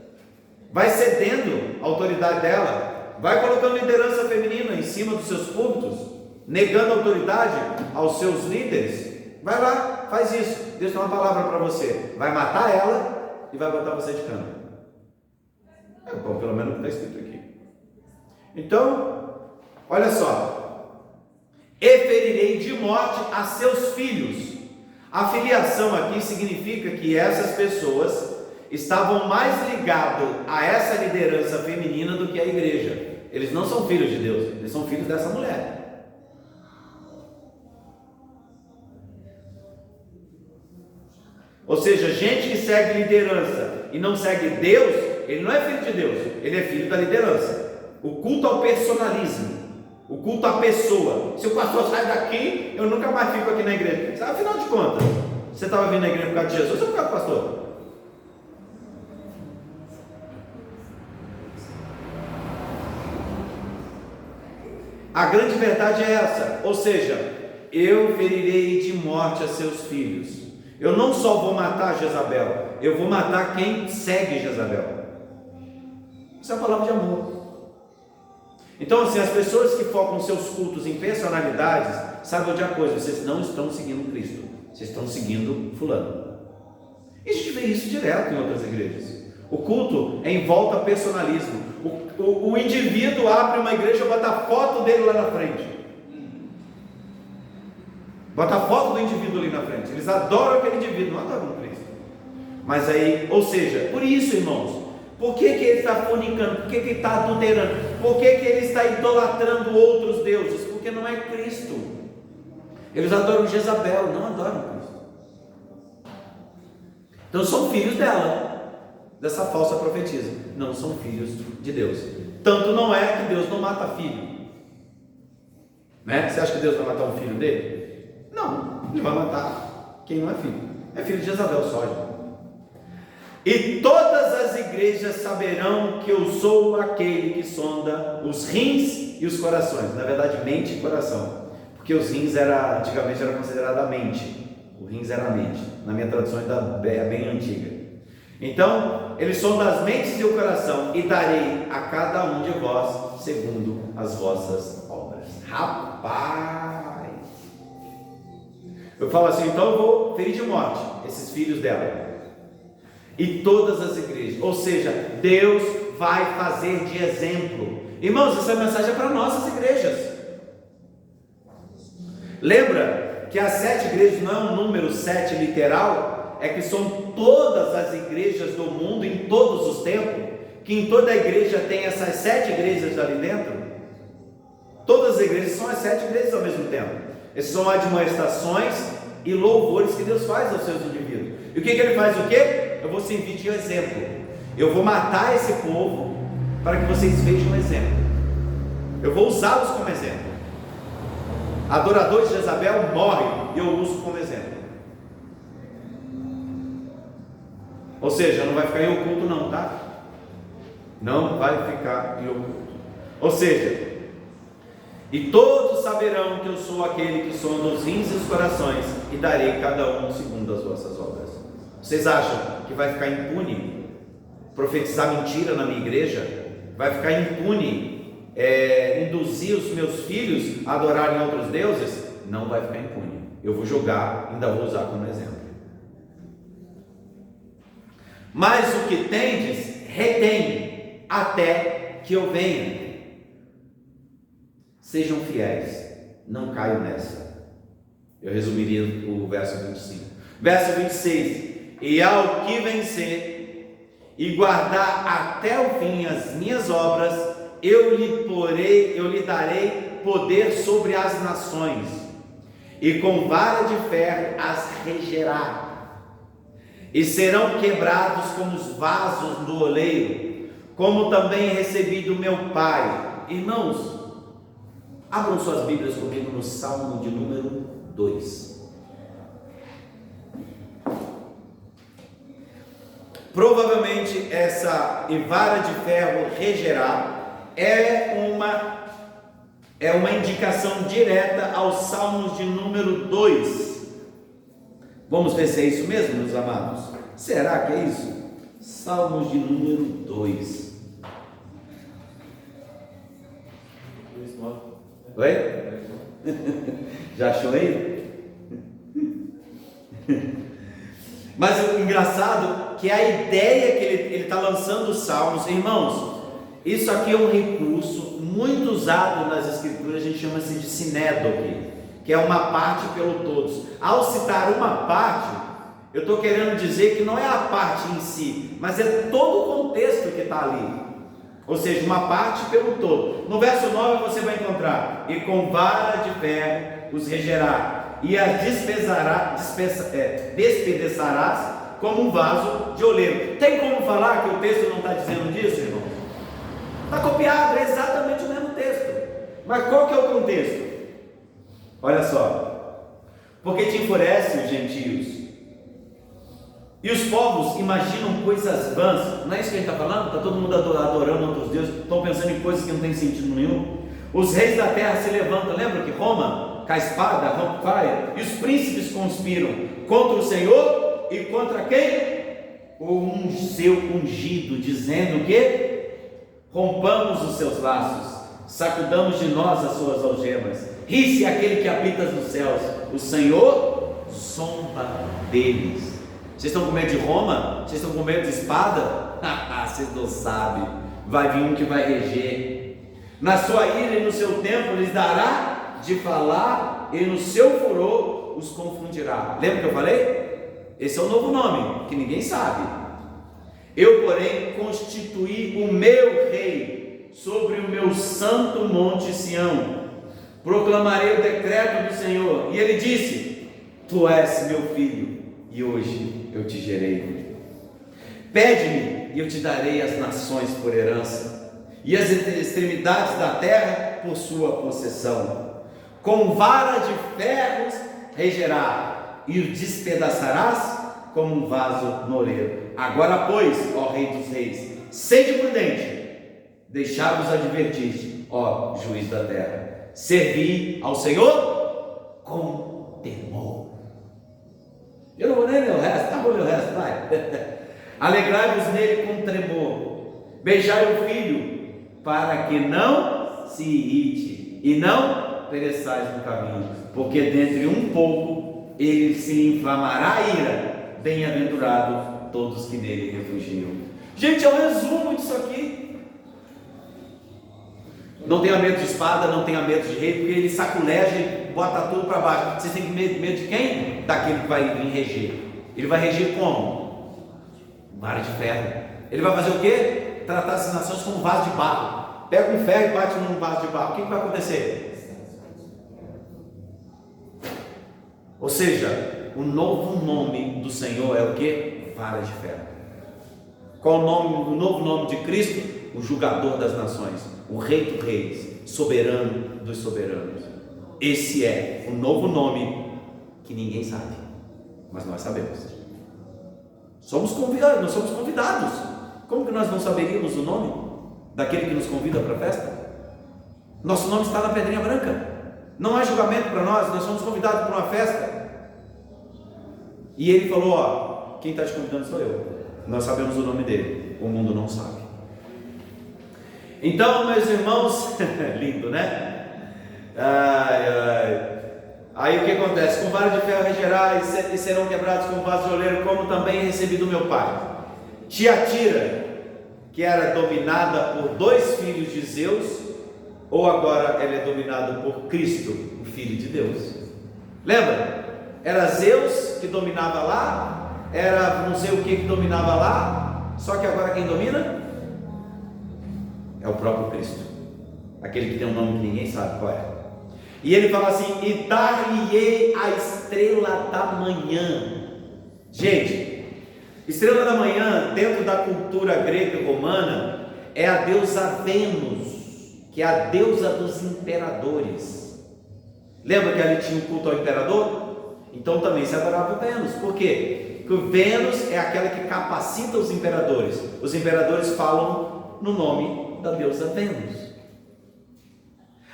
vai cedendo a autoridade dela, vai colocando liderança feminina em cima dos seus cultos, negando autoridade aos seus líderes. Vai lá, faz isso. Deus tem uma palavra para você, vai matar ela e vai botar você de cama. Bom, pelo menos está escrito aqui. Então, olha só, e ferirei de morte a seus filhos. A filiação aqui significa que essas pessoas estavam mais ligados a essa liderança feminina do que a igreja. Eles não são filhos de Deus, eles são filhos dessa mulher. Ou seja, gente que segue liderança e não segue Deus, ele não é filho de Deus, ele é filho da liderança. O culto ao personalismo, o culto à pessoa. Se o pastor sai daqui, eu nunca mais fico aqui na igreja. Afinal de contas, você estava vindo na igreja por causa de Jesus ou por causa do pastor? A grande verdade é essa, ou seja, eu ferirei de morte a seus filhos. Eu não só vou matar Jezabel, eu vou matar quem segue Jezabel. Isso é uma palavra de amor. Então, assim, as pessoas que focam seus cultos em personalidades, saibam de uma coisa, vocês não estão seguindo Cristo, vocês estão seguindo fulano. E a gente vê isso direto em outras igrejas. O culto é em volta a personalismo. O indivíduo abre uma igreja e bota a foto dele lá na frente. Bota a foto do indivíduo ali na frente. Eles adoram aquele indivíduo, não adoram Cristo. Mas aí, ou seja, por isso, irmãos, por que ele está fornicando? Por que ele está adulterando? Por que ele está idolatrando outros deuses? Porque não é Cristo. Eles adoram Jezabel, não adoram Cristo. Então são filhos dela, dessa falsa profetisa. Não são filhos de Deus. Tanto não é que Deus não mata filho, né? Você acha que Deus vai matar um filho dele? Não, ele vai matar quem não é filho. É filho de Jezabel só. E todas as igrejas saberão que eu sou aquele que sonda os rins e os corações. Na verdade, mente e coração, porque os rins antigamente era considerado a mente. O rins era a mente. Na minha tradução é bem antiga. Então, ele sonda as mentes e o coração, e darei a cada um de vós segundo as vossas obras. Rapaz! Eu falo assim, então eu vou ferir de morte esses filhos dela. E todas as igrejas, ou seja, Deus vai fazer de exemplo. Irmãos, essa mensagem é para nossas igrejas. Lembra que as 7 igrejas não é um número 7 literal, é que são todas as igrejas do mundo em todos os tempos, que em toda a igreja tem essas 7 igrejas ali dentro. Todas as igrejas são as 7 igrejas ao mesmo tempo. Essas são admoestações e louvores que Deus faz aos seus indivíduos. E o que ele faz? O quê? Eu vou servir de exemplo. Eu vou matar esse povo para que vocês vejam um exemplo. Eu vou usá-los como exemplo. Adorador de Jezabel morre e eu uso como exemplo. Ou seja, não vai ficar em oculto não, tá? Não vai ficar em oculto. Ou seja, e todos saberão que eu sou aquele que sonda os rins e os corações, e darei cada um segundo as vossas obras. Vocês acham que vai ficar impune profetizar mentira na minha igreja? Vai ficar impune induzir os meus filhos a adorarem outros deuses? Não vai ficar impune. Eu vou jogar, ainda vou usar como exemplo. Mas o que tendes, retém, até que eu venha. Sejam fiéis, não caiam nessa. Eu resumiria o verso 25. Verso 26. E ao que vencer e guardar até o fim as minhas obras, eu lhe darei poder sobre as nações, e com vara de ferro as regerá, e serão quebrados como os vasos do oleiro, como também recebi do meu Pai. Irmãos, abram suas Bíblias comigo no Salmo de número 2. Provavelmente essa e vara de ferro regerá é uma indicação direta aos Salmos de número 2. Vamos ver se é isso mesmo, meus amados? Será que é isso? Salmos de número 2. Oi? Já achou aí? Mas o engraçado que a ideia que ele está lançando os salmos, irmãos, isso aqui é um recurso muito usado nas escrituras, a gente chama-se de sinédoque, que é uma parte pelo todos. Ao citar uma parte, eu estou querendo dizer que não é a parte em si, mas é todo o contexto que está ali. Ou seja, uma parte pelo todo. No verso 9 você vai encontrar: e com vara de ferro os regerá, e as despedaçarás como um vaso de oleiro. Tem como falar que o texto não está dizendo disso, irmão? Está copiado, é exatamente o mesmo texto. Mas qual que é o contexto? Olha só: porque te enfurece os gentios, e os povos imaginam coisas vãs. Não é isso que a gente está falando? Está todo mundo adorando outros deuses, estão pensando em coisas que não têm sentido nenhum. Os reis da terra se levantam. Lembra que Roma, com a espada, rompe, e os príncipes conspiram contra o Senhor e contra quem? O seu ungido, dizendo que rompamos os seus laços, sacudamos de nós as suas algemas. Ri-se aquele que habita nos céus, o Senhor zomba deles. Vocês estão com medo de Roma? Vocês estão com medo de espada? Vocês não sabem. Vai vir um que vai reger. Na sua ira e no seu tempo lhes dará de falar, e no seu furor os confundirá. Lembra que eu falei? Esse é o novo nome, que ninguém sabe. Eu, porém, constituí o meu rei sobre o meu santo monte Sião. Proclamarei o decreto do Senhor. E ele disse: tu és meu filho, e hoje eu te gerei. Pede-me e eu te darei as nações por herança, e as extremidades da terra por sua possessão. Com vara de ferros regerá, e o despedaçarás como um vaso no oleiro. Agora, pois, ó Rei dos Reis, sede prudente, deixai-vos advertir, ó Juiz da terra. Servi ao Senhor com temor. Eu não vou nem ler o resto, tá bom ler o resto, vai. Alegrai-vos nele com tremor, beijai o filho, para que não se irrite, e não pereçais no caminho, porque dentre um pouco ele se inflamará a ira. Bem-aventurados todos que nele refugiam. Gente, é um resumo disso aqui. Não tenha medo de espada, não tenha medo de rei, porque ele saculeja e bota tudo para baixo. Vocês têm medo de quem? Daquele que vai vir reger. Ele vai reger como? Vara de ferro. Ele vai fazer o quê? Tratar as nações como um vaso de barro. Pega um ferro e bate num vaso de barro. O que vai acontecer? Ou seja, o novo nome do Senhor é o quê? Vara de ferro. Qual o novo nome de Cristo? O julgador das nações, o Rei dos Reis, soberano dos soberanos. Esse é o novo nome que ninguém sabe, mas nós sabemos. Somos convidados, nós somos convidados. Como que nós não saberíamos o nome daquele que nos convida para a festa? Nosso nome está na pedrinha branca. Não há julgamento para nós, nós somos convidados para uma festa. E ele falou: ó, quem está te convidando sou eu. Nós sabemos o nome dele, o mundo não sabe. Então, meus irmãos, lindo, né? Aí o que acontece? Com vara de ferro regerá, e serão quebrados com vaso de oleiro, como também recebi do meu pai. Tiatira, que era dominada por 2 filhos de Zeus, ou agora ela é dominada por Cristo, o Filho de Deus. Lembra? Era Zeus que dominava lá, era não sei o que dominava lá, só que agora quem domina é o próprio Cristo, aquele que tem um nome que ninguém sabe qual é. E ele fala assim: e dar-lhe-ei a estrela da manhã. Gente, estrela da manhã, dentro da cultura grega e romana, é a deusa Vênus, que é a deusa dos imperadores. Lembra que ali tinha um culto ao imperador? Então também se adorava Vênus. Por quê? Porque Vênus é aquela que capacita os imperadores. Os imperadores falam no nome da deusa Vênus.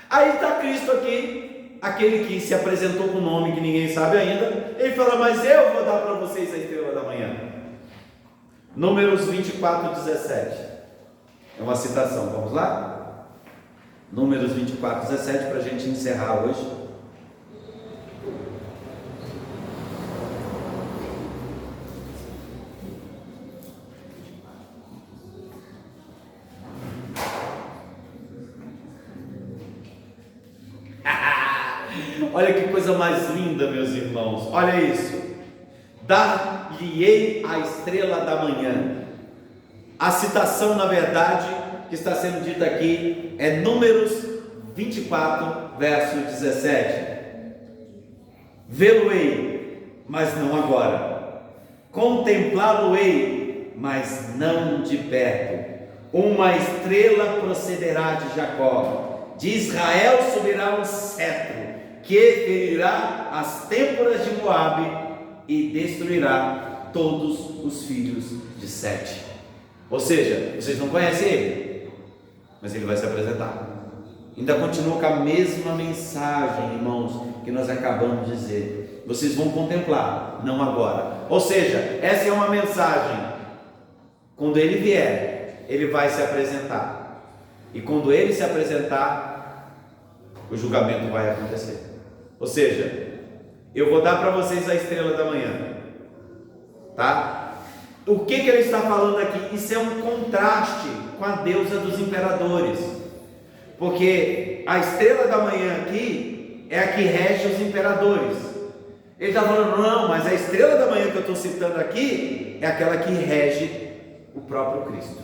Aí está Cristo aqui, aquele que se apresentou com um nome que ninguém sabe ainda. Ele fala: mas eu vou dar para vocês a estrela da manhã. Números 24:17. É uma citação, vamos lá? Números 24:17, para a gente encerrar hoje. Olha que coisa mais linda, meus irmãos, olha isso. Dar-lhe-ei a estrela da manhã. A citação, na verdade, que está sendo dita aqui é Números 24, verso 17. Vê-lo-ei, mas não agora. Contemplá-lo-ei, mas não de perto. Uma estrela procederá de Jacó, de Israel subirá um cetro, que ferirá as têmporas de Moabe e destruirá todos os filhos de Sete. Ou seja, vocês não conhecem ele, mas ele vai se apresentar. Ainda continua com a mesma mensagem, irmãos, que nós acabamos de dizer. Vocês vão contemplar, não agora. Ou seja, essa é uma mensagem. Quando ele vier, ele vai se apresentar. E quando ele se apresentar, o julgamento vai acontecer. Ou seja, eu vou dar para vocês a estrela da manhã, tá? O que ele está falando aqui? Isso é um contraste com a deusa dos imperadores, porque a estrela da manhã aqui é a que rege os imperadores. Ele está falando: não, mas a estrela da manhã que eu estou citando aqui é aquela que rege o próprio Cristo.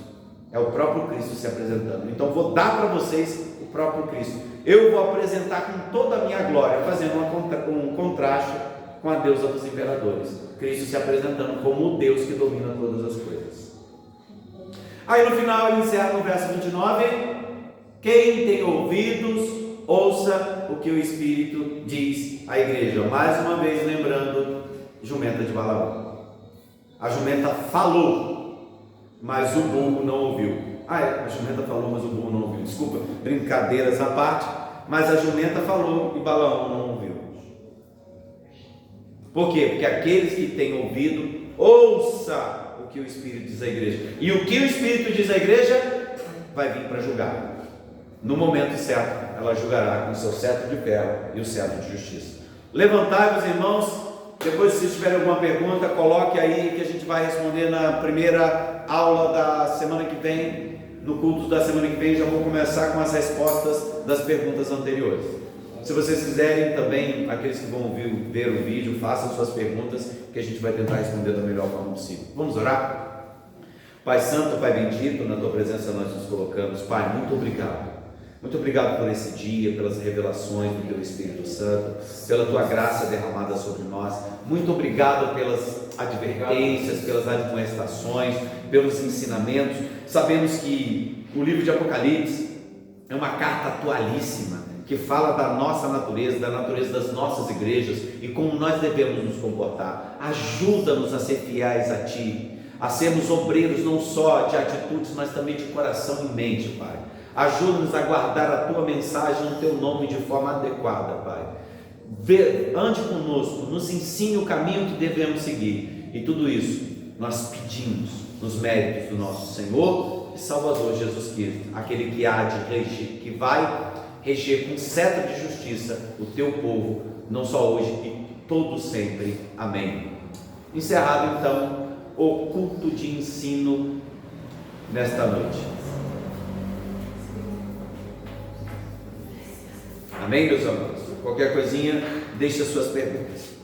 É o próprio Cristo se apresentando. Então vou dar para vocês o próprio Cristo. Eu vou apresentar com toda a minha glória, fazendo um contraste com a deusa dos imperadores. Cristo se apresentando como o Deus que domina todas as coisas. Aí no final ele encerra no verso 29: quem tem ouvidos, ouça o que o Espírito diz à igreja. Mais uma vez lembrando, jumenta de Balaão. A jumenta falou, mas o burro não ouviu. A jumenta falou, mas o burro não ouviu. Desculpa, brincadeiras à parte, mas a jumenta falou e Balaão não ouviu. Por quê? Porque aqueles que têm ouvido, ouça o que o Espírito diz à igreja. E o que o Espírito diz à igreja vai vir para julgar. No momento certo, ela julgará com o seu cetro de ferro e o cetro de justiça. Levantai-vos, irmãos. Depois, se tiver alguma pergunta, coloque aí que a gente vai responder na primeira aula da semana que vem. No culto da semana que vem já vou começar com as respostas das perguntas anteriores. Se vocês quiserem também, aqueles que vão ver o vídeo, façam suas perguntas, que a gente vai tentar responder da melhor forma possível. Vamos orar? Pai Santo, Pai bendito, na Tua presença nós nos colocamos. Pai, muito obrigado. Muito obrigado por esse dia, pelas revelações do Teu Espírito Santo, pela Tua graça derramada sobre nós. Muito obrigado pelas advertências, pelas admoestações, pelos ensinamentos. Sabemos que o livro de Apocalipse é uma carta atualíssima, que fala da nossa natureza, da natureza das nossas igrejas e como nós devemos nos comportar. Ajuda-nos a ser fiéis a Ti, a sermos obreiros não só de atitudes, mas também de coração e mente, Pai. Ajuda-nos a guardar a Tua mensagem no Teu nome de forma adequada, Pai. Ande conosco, nos ensine o caminho que devemos seguir. E tudo isso nós pedimos nos méritos do nosso Senhor e Salvador Jesus Cristo, aquele que há de reger, que vai reger com cetro de justiça o Teu povo, não só hoje e todo sempre. Amém. Encerrado então o culto de ensino nesta noite. Amém, meus amados? Qualquer coisinha, deixe as suas perguntas.